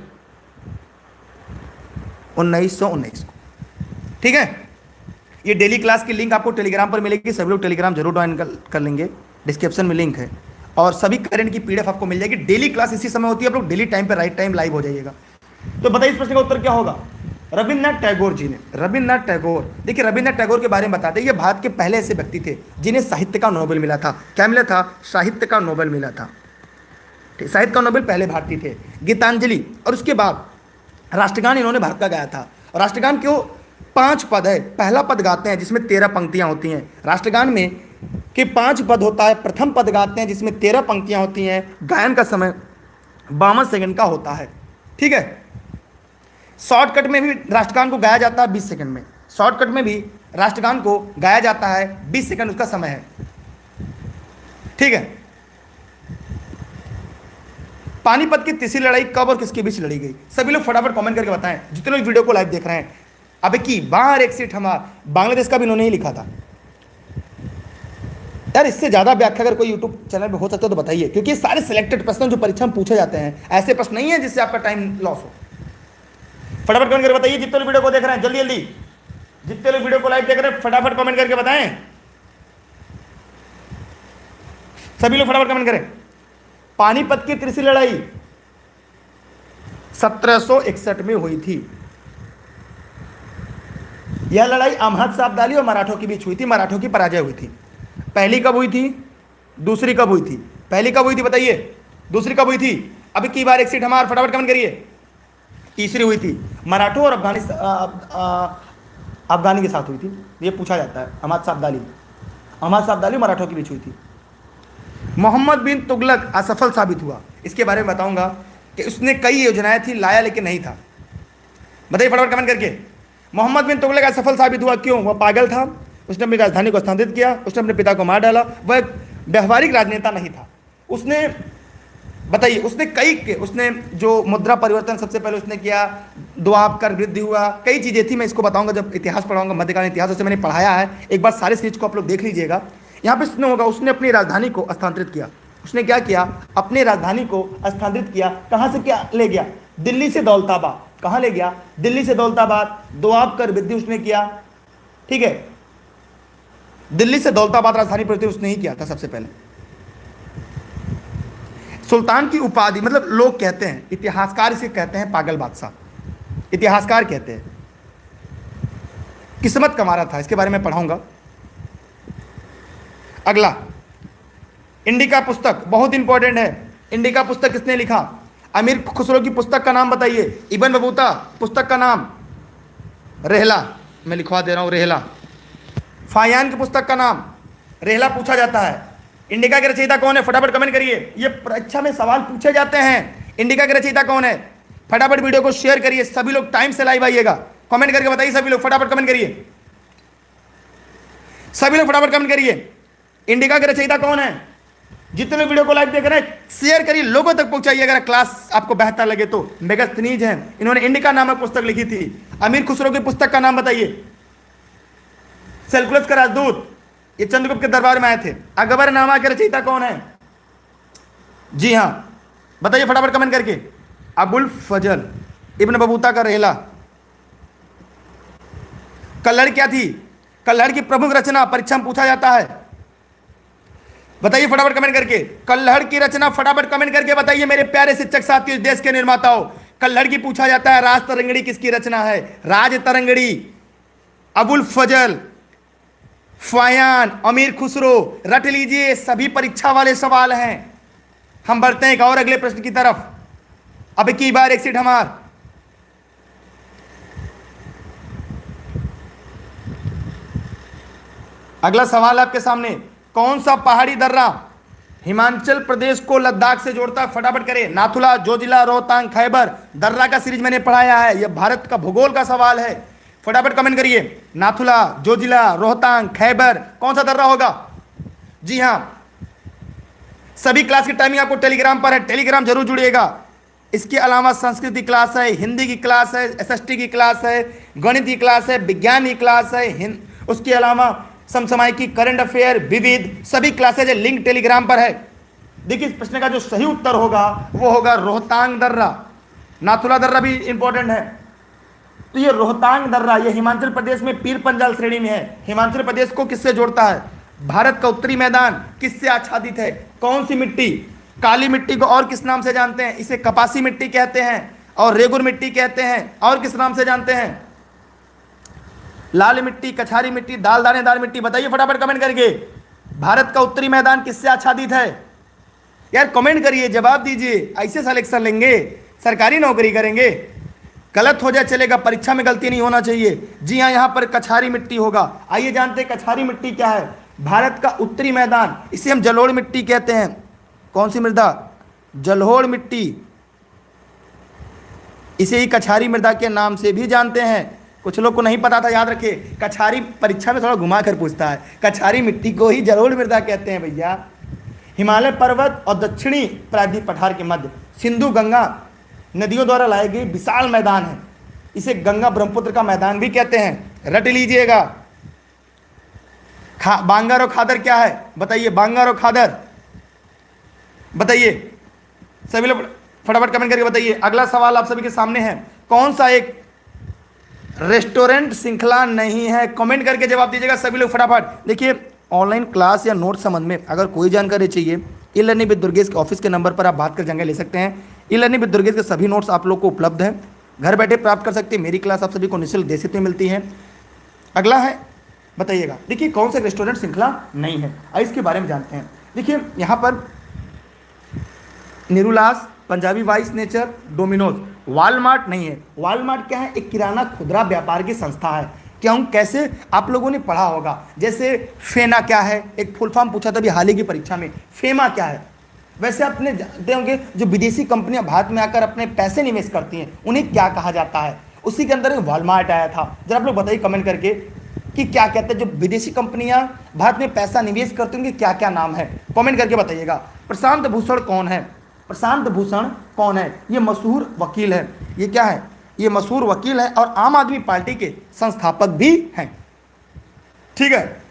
1919 को। ठीक है, ये डेली क्लास की लिंक आपको टेलीग्राम पर मिलेगी, सभी लोग टेलीग्राम जरूर ज्वाइन कर लेंगे, डिस्क्रिप्शन में लिंक है। और सभी करंट की पीडीएफ आपको मिल जाएगी। डेली क्लास इसी समय होती है, आप लोग डेली टाइम पर राइट टाइम लाइव हो जाइएगा। तो बताइए इस प्रश्न का उत्तर क्या होगा? रविन्द्रनाथ टैगोर जी ने। रविन्द्रनाथ टैगोर, देखिए रविन्द्रनाथ टैगोर के बारे में बताते हैं, ये भारत के पहले ऐसे व्यक्ति थे जिन्हें साहित्य का नोबेल मिला था। क्या मिला था? साहित्य का नोबेल मिला था। साहित्य का नोबेल पहले भारतीय थे। गीतांजलि और उसके बाद राष्ट्रगान इन्होंने भारत का गाया था। और राष्ट्रगान क्यों? 5 पद है। पहला पद गाते हैं जिसमें 13 पंक्तियां होती हैं। राष्ट्रगान में के 5 पद होता है। प्रथम पद गाते हैं जिसमें 13 पंक्तियां होती हैं। गायन का समय 52 सेकंड का होता है। ठीक है, शॉर्टकट में भी राष्ट्रगान को गाया जाता है 20 सेकंड में। शॉर्टकट में भी राष्ट्रगान को गाया जाता है, 20 सेकंड उसका समय है। ठीक है, पानीपत की तीसरी लड़ाई कब और किसके बीच लड़ी गई? सभी लोग फटाफट कमेंट करके बताएं, जितने लोग वीडियो को लाइव देख रहे हैं। अब की बाहर एक सीट हमारा, बांग्लादेश का भी इन्होंने ही लिखा था। यार इससे ज्यादा व्याख्या अगर कोई यूट्यूब चैनल पे हो सकता है तो बताइए, क्योंकि ये सारे सिलेक्टेड प्रश्न जो परीक्षा में पूछे जाते हैं, ऐसे प्रश्न नहीं है जिससे आपका टाइम लॉस हो। फटाफट कमेंट करके बताइए, जितने लोग वीडियो को देख रहे हैं जल्दी जल्दी, जितने लोग वीडियो को लाइव देख रहे हैं फटाफट कमेंट करके बताएं। सभी लोग फटाफट कमेंट करें। पानीपत की तीसरी लड़ाई 1761 में हुई थी। यह लड़ाई अहमद शाह अब्दाली और मराठों के बीच हुई थी। मराठों की पराजय हुई थी। पहली कब हुई थी? दूसरी कब हुई थी? पहली कब हुई थी बताइए, दूसरी कब हुई थी? अब की बार एक सीट हमारा, फटाफट कमेंट करिए। तीसरी हुई थी, मराठों और अफगानी के साथ हुई थी। ये पूछा जाता है। अहमद शाह अब्दाली मराठों के बीच हुई थी। मोहम्मद बिन तुगलक असफल साबित हुआ। इसके बारे में बताऊंगा कि उसने कई योजनाएं थी, लाया लेकिन नहीं था। बताइए फटाफट कमेंट करके। मोहम्मद बिन तुगलक असफल साबित हुआ क्यों? वह पागल था, उसने अपनी राजधानी को स्थानांतरित किया, उसने अपने पिता को मार डाला, वह एक व्यवहारिक राजनेता नहीं था। उसने बताइए, उसने जो मुद्रा परिवर्तन सबसे पहले उसने किया, द्वाब कर वृद्धि हुआ, कई चीज़ें थी। मैं इसको बताऊंगा जब इतिहास पढ़ाऊंगा, मध्यकालीन इतिहास, उससे मैंने पढ़ाया है। एक बार सारे सीरीज को आप लोग देख लीजिएगा। यहाँ पे सुनना होगा, उसने अपनी राजधानी को स्थानांतरित किया। उसने क्या किया? अपनी राजधानी को स्थानांतरित किया। कहाँ से क्या ले गया? दिल्ली से दौलताबाद। कहाँ ले गया? दिल्ली से दौलताबाद। द्वाब कर वृद्धि उसने किया। ठीक है, दिल्ली से दौलताबाद राजधानी परिवर्तन उसने ही किया था सबसे पहले। सुल्तान की उपाधि, मतलब लोग कहते हैं, इतिहासकार इसे कहते हैं पागल बादशाह, इतिहासकार कहते हैं। किस्मत का मारा था, इसके बारे में पढ़ाऊंगा। अगला, इंडिका पुस्तक बहुत इंपॉर्टेंट है। इंडिका पुस्तक किसने लिखा? अमीर खुसरो की पुस्तक का नाम बताइए। इब्न बतूता पुस्तक का नाम? रेहला। मैं लिखवा दे रहा हूं, रेहला। फायान की पुस्तक का नाम? रेहला पूछा जाता है। इंडिका के रचयिता कौन है? फटाफट कमेंट करिए। ये परीक्षा में सवाल पूछे जाते हैं। इंडिका के रचयिता कौन है? फटाफट वीडियो को शेयर करिए। सभी लोग टाइम से लाइव आइएगा। कमेंट करके बताइए, सभी लोग फटाफट कमेंट करिए। सभी लोग फटाफट कमेंट करिए, इंडिका के रचयिता कौन है? जितने वीडियो को लाइव देख रहे हैं शेयर करिए, लोगों तक पहुंचाइए। अगर क्लास आपको बेहतर लगे तो मेगास्थनीज हैं, इन्होंने इंडिका नामक पुस्तक लिखी थी। अमीर खुसरो की पुस्तक का नाम बताइए। सेल्कुलस का राजदूत, ये चंद्रगुप्त के दरबार में आए थे। अकबरनामा के रचयिता कौन है? जी हां, बताइए फटाफट कमेंट करके। अबुल फजल इब्न बबूता का रेहला। कल्हड़ क्या थी? कल्हड़ की प्रमुख रचना परीक्षा में पूछा जाता है, बताइए फटाफट कमेंट करके। कल्हड़ की रचना फटाफट कमेंट करके बताइए मेरे प्यारे शिक्षक साथियों, देश के निर्माताओं। कल्हड़ की पूछा जाता है। राज तरंगड़ी किसकी रचना है? राज तरंगड़ी, अबुल फजल, फायान, अमीर खुसरो। रट लीजिए, सभी परीक्षा वाले सवाल हैं। हम बढ़ते हैं एक और अगले प्रश्न की तरफ। अब की बार एक सीट हमार। अगला सवाल आपके सामने, कौन सा पहाड़ी दर्रा हिमाचल प्रदेश को लद्दाख से जोड़ता है? फटाफट करें। नाथुला, जोजिला, रोहतांग, खैबर। दर्रा का सीरीज मैंने पढ़ाया है, यह भारत का भूगोल का सवाल है। फटाफट कमेंट करिए। नाथुला, जोजिला, रोहतांग, खैबर, कौन सा दर्रा होगा? जी हां, सभी क्लास की टाइमिंग आपको टेलीग्राम पर है, टेलीग्राम जरूर जुड़िएगा। इसके अलावा संस्कृत की क्लास है, हिंदी की क्लास है, एसएसटी की क्लास है, गणित की क्लास है, विज्ञान की क्लास है, उसके अलावा समसामयिकी, करंट अफेयर, विविध, सभी क्लासेज है, लिंक टेलीग्राम पर है। देखिए इस प्रश्न का जो सही उत्तर होगा वो होगा रोहतांग दर्रा। नाथुला दर्रा भी इंपॉर्टेंट है। तो ये रोहतांग दर्रा ये हिमाचल प्रदेश में पीर पंजाल श्रेणी में है। हिमाचल प्रदेश को किससे जोड़ता है? भारत का उत्तरी मैदान किससे आच्छादित है? कौन सी मिट्टी? काली मिट्टी को और किस नाम से जानते हैं? इसे कपासी मिट्टी कहते हैं और रेगुर मिट्टी कहते हैं। और किस नाम से जानते हैं? लाल मिट्टी, कछारी मिट्टी, दाल दानेदार मिट्टी। बताइए फटाफट कमेंट करके। भारत का उत्तरी मैदान किससे आच्छादित है? यार कमेंट करिए, जवाब दीजिए। ऐसे सिलेक्शन लेंगे, सरकारी नौकरी करेंगे? गलत हो जाए चलेगा, परीक्षा में गलती नहीं होना चाहिए। जी हाँ, यहाँ पर कछारी मिट्टी होगा। आइए जानते हैं कछारी मिट्टी क्या है। भारत का उत्तरी मैदान, इसे हम जलोढ़ मिट्टी कहते हैं। कौन सी मृदा? जलोढ़ मिट्टी। इसे ही कछारी मृदा के नाम से भी जानते हैं। कुछ लोग को नहीं पता था, याद रखिए। कछारी परीक्षा में थोड़ा घुमा कर पूछता है। कछारी मिट्टी को ही जलोढ़ मृदा कहते हैं भैया। हिमालय पर्वत और दक्षिणी प्रायद्वीप पठार के मध्य सिंधु गंगा नदियों द्वारा लाए गए विशाल मैदान है। इसे गंगा ब्रह्मपुत्र का मैदान भी कहते हैं, रट लीजिएगा। बांगर और खादर क्या है? बताइए, बांगर और खादर बताइए। सभी लोग फटाफट कमेंट करके बताइए। अगला सवाल आप सभी के सामने है, कौन सा एक रेस्टोरेंट श्रृंखला नहीं है? कमेंट करके जवाब दीजिएगा सभी लोग फटाफट। देखिए, ऑनलाइन क्लास या नोट संबंध में अगर कोई जानकारी चाहिए, ई लर्निंग विद दुर्गेश के ऑफिस के नंबर पर आप बात कर जानकारी ले सकते हैं। ई लर्निंग विद दुर्गेश के सभी नोट्स आप लोग को उपलब्ध हैं, घर बैठे प्राप्त कर सकते हैं। मेरी क्लास आप सभी को निःशुल्क देशित में मिलती है। अगला है, बताइएगा। देखिए, कौन सा रेस्टोरेंट श्रृंखला नहीं है, इसके बारे में जानते हैं। देखिए यहाँ पर Nirula's, Punjabi by nature, Domino's, Walmart नहीं है। वॉलमार्ट क्या है? एक किराना खुदरा व्यापार की संस्था है। क्यों, कैसे? आप लोगों ने पढ़ा होगा। जैसे फेना क्या है, एक फुल फॉर्म पूछा था अभी हाल ही की परीक्षा में, फेमा क्या है। वैसे आपने जानते होंगे जो विदेशी कंपनियां भारत में आकर अपने पैसे निवेश करती हैं उन्हें क्या कहा जाता है। उसी के अंदर वॉलमार्ट आया था। जरा आप लोग बताइए कमेंट करके कि क्या कहते हैं जो विदेशी कंपनियां भारत में पैसा निवेश करती होंगी, क्या क्या नाम है? कमेंट करके बताइएगा। प्रशांत भूषण कौन है? प्रशांत भूषण कौन है? ये मशहूर वकील है। ये क्या है? ये मशहूर वकील है और आम आदमी पार्टी के संस्थापक भी हैं। ठीक है,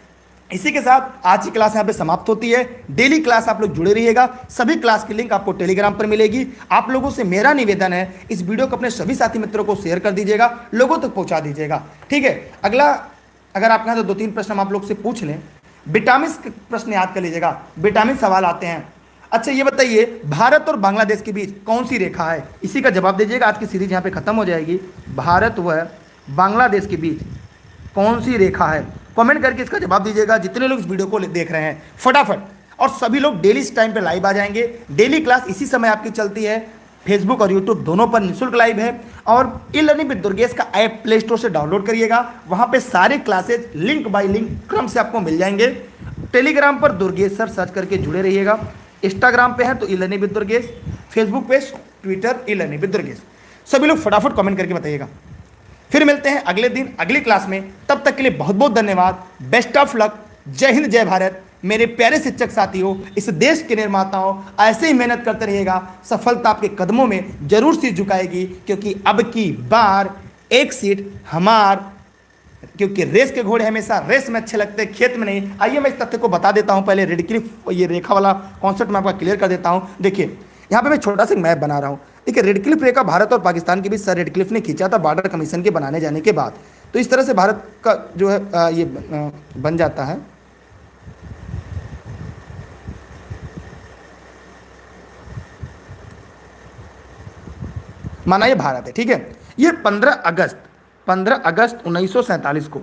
इसी के साथ आज की क्लास यहाँ पे समाप्त होती है। डेली क्लास आप लोग जुड़े रहिएगा। सभी क्लास की लिंक आपको टेलीग्राम पर मिलेगी। आप लोगों से मेरा निवेदन है, इस वीडियो को अपने सभी साथी मित्रों को शेयर कर दीजिएगा, लोगों तक पहुंचा दीजिएगा। ठीक है, अगला अगर आप कहें तो 2-3 प्रश्न हम आप लोग से पूछ लें। विटामिन के प्रश्न याद कर लीजिएगा, विटामिन सवाल आते हैं। अच्छा ये बताइए, भारत और बांग्लादेश के बीच कौन सी रेखा है? इसी का जवाब दीजिएगा। आज की सीरीज यहाँ पे खत्म हो जाएगी। भारत व बांग्लादेश के बीच कौन सी रेखा है? कमेंट करके इसका जवाब दीजिएगा। जितने लोग इस वीडियो को देख रहे हैं फटाफट, और सभी लोग डेली इस टाइम पे लाइव आ जाएंगे। डेली क्लास इसी समय आपकी चलती है। फेसबुक और यूट्यूब दोनों पर निःशुल्क लाइव है। और ई लर्निंग विद दुर्गेश का ऐप प्ले स्टोर से डाउनलोड करिएगा। वहाँ पे सारे क्लासेज लिंक बाय लिंक क्रम से आपको मिल जाएंगे। टेलीग्राम पर दुर्गेश सर सर्च करके जुड़े रहिएगा। इंस्टाग्राम पे है तो ई learning with Durgesh, Facebook page, Twitter e learning with Durgesh. सभी लोग फटाफट कमेंट करके बताइएगा। फिर मिलते हैं अगले दिन अगली क्लास में। तब तक के लिए बहुत बहुत धन्यवाद। Best of luck. जय हिंद, जय भारत। मेरे प्यारे शिक्षक साथियों, इस देश के निर्माताओं, ऐसे ही मेहनत करते रहिएगा, सफलता आपके कदमों में जरूर सिर झुकाएगी, क्योंकि अब की बार एक सीट हमार, क्योंकि रेस के घोड़े हमेशा रेस में अच्छे लगते हैं, खेत में नहीं। आइए मैं इस तथ्य को बता देता हूं। पहले रेडक्लिफ ये रेखा वाला कॉन्सेप्ट मैं आपका क्लियर कर देता हूं। देखिए यहाँ पे मैं छोटा सा मैप बना रहा हूं। देखिए रेडक्लिफ रेखा भारत और पाकिस्तान के बीच सर रेडक्लिफ ने खींचा था बॉर्डर कमीशन के बनाने जाने के बाद। तो इस तरह से भारत का जो है ये बन जाता है। माना ये भारत है, ठीक है। ये 15 अगस्त 1947 को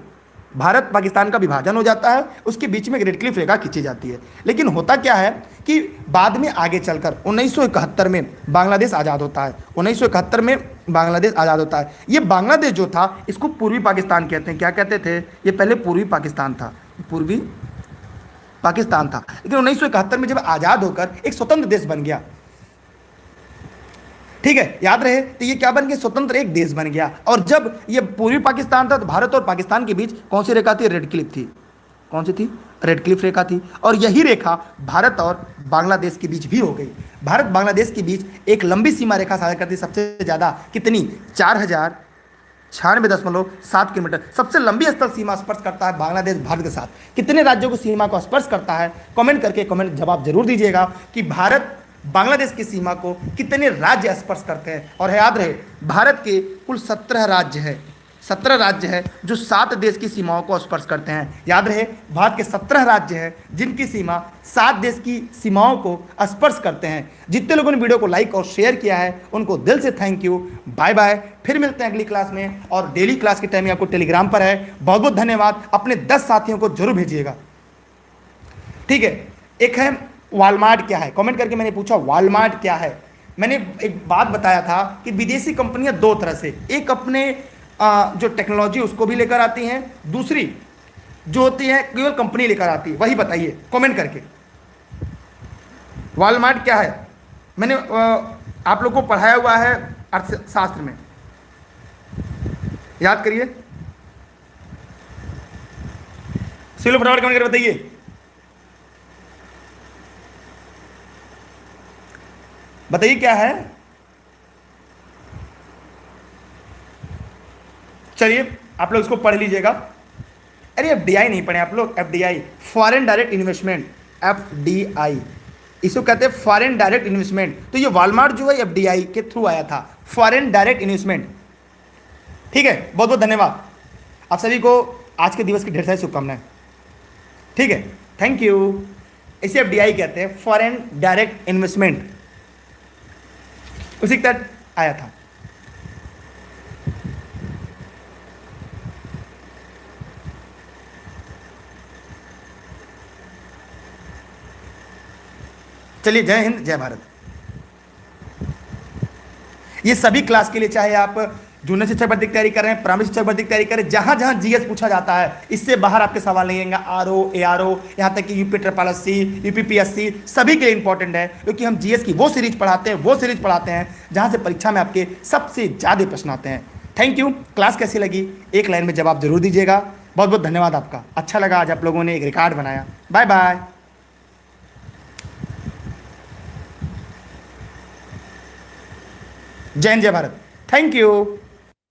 भारत पाकिस्तान का विभाजन हो जाता है। उसके बीच में रेडक्लिफ रेखा खींची जाती है। लेकिन होता क्या है कि बाद में आगे चलकर 1971 में बांग्लादेश आज़ाद होता है। 1971 में बांग्लादेश आज़ाद होता है। ये बांग्लादेश जो था इसको पूर्वी पाकिस्तान कहते हैं। क्या कहते थे? ये पहले पूर्वी पाकिस्तान था, पूर्वी पाकिस्तान था। लेकिन 1971 में जब आज़ाद होकर एक स्वतंत्र देश बन गया, ठीक है, याद रहे, तो ये क्या बन गया? स्वतंत्र एक देश बन गया। और जब ये पूर्वी पाकिस्तान था तो भारत और पाकिस्तान के बीच कौन सी रेखा थी? रेडक्लिफ थी। कौन सी थी? रेडक्लिफ रेखा थी। और यही रेखा भारत और बांग्लादेश के बीच भी हो गई। भारत बांग्लादेश के बीच एक लंबी सीमा रेखा साझा करती, सबसे ज़्यादा कितनी? 4096.7 किलोमीटर। सबसे लंबी स्थल सीमा स्पर्श करता है बांग्लादेश भारत के साथ। कितने राज्यों को सीमा को स्पर्श करता है? कमेंट करके कमेंट जवाब जरूर दीजिएगा कि भारत बांग्लादेश की सीमा को कितने राज्य स्पर्श करते हैं। और याद रहे, भारत के कुल 17 राज्य है, 17 राज्य है जो 7 देश की सीमाओं को स्पर्श करते हैं। याद रहे, भारत के 17 राज्य हैं जिनकी सीमा 7 देश की सीमाओं को स्पर्श करते हैं। जितने लोगों ने वीडियो को लाइक और शेयर किया है उनको दिल से थैंक यू। बाय बाय, फिर मिलते हैं अगली क्लास में। और डेली क्लास की टाइमिंग आपको टेलीग्राम पर है। बहुत बहुत धन्यवाद। अपने 10 साथियों को जरूर भेजिएगा, ठीक है। एक है वॉलमार्ट क्या है, कमेंट करके मैंने पूछा वॉलमार्ट क्या है। मैंने एक बात बताया था कि विदेशी कंपनियां दो तरह से, एक अपने जो टेक्नोलॉजी उसको भी लेकर आती हैं, दूसरी जो होती है केवल कंपनी लेकर आती है। वही बताइए कमेंट करके वॉलमार्ट क्या है। मैंने आप लोग को पढ़ाया हुआ है अर्थशास्त्र में, याद करिए। चलो फटाफट कमेंट करके बताइए। बताइए क्या है। चलिए आप लोग इसको पढ़ लीजिएगा। अरे एफडीआई नहीं पढ़े आप लोग? FDI foreign direct investment, FDI इसको कहते हैं, फॉरेन डायरेक्ट इन्वेस्टमेंट। तो ये वॉलमार्ट जो है एफडीआई के थ्रू आया था, फॉरेन डायरेक्ट इन्वेस्टमेंट, ठीक है। बहुत बहुत धन्यवाद आप सभी को। आज के दिवस की ढेर सारी शुभकामनाएं, ठीक है। Thank you. इसे एफडीआई कहते हैं, फॉरेन डायरेक्ट इन्वेस्टमेंट, उसी के तहत आया था। चलिए, जय हिंद, जय भारत। ये सभी क्लास के लिए, चाहे आप जूनियर शिक्षक भर्ती की तैयारी कर रहे हैं, प्राइमरी शिक्षक भर्ती की तैयारी कर रहे हैं, जहां जहां जीएस पूछा जाता है, इससे बाहर आपके सवाल नहीं आएंगे। आरओ, एआरओ, यहां तक कि यूपी ट्रिपल एससी, यूपीपीएससी, सभी के लिए इंपॉर्टेंट है, क्योंकि हम जीएस की वो सीरीज पढ़ाते हैं जहां से परीक्षा में आपके सबसे ज्यादा प्रश्न आते हैं। Thank you. क्लास कैसी लगी एक लाइन में जवाब जरूर दीजिएगा। बहुत बहुत धन्यवाद आपका। अच्छा लगा आज आप लोगों ने एक रिकॉर्ड बनाया। Bye bye. जय हिंद, जय भारत। Thank you.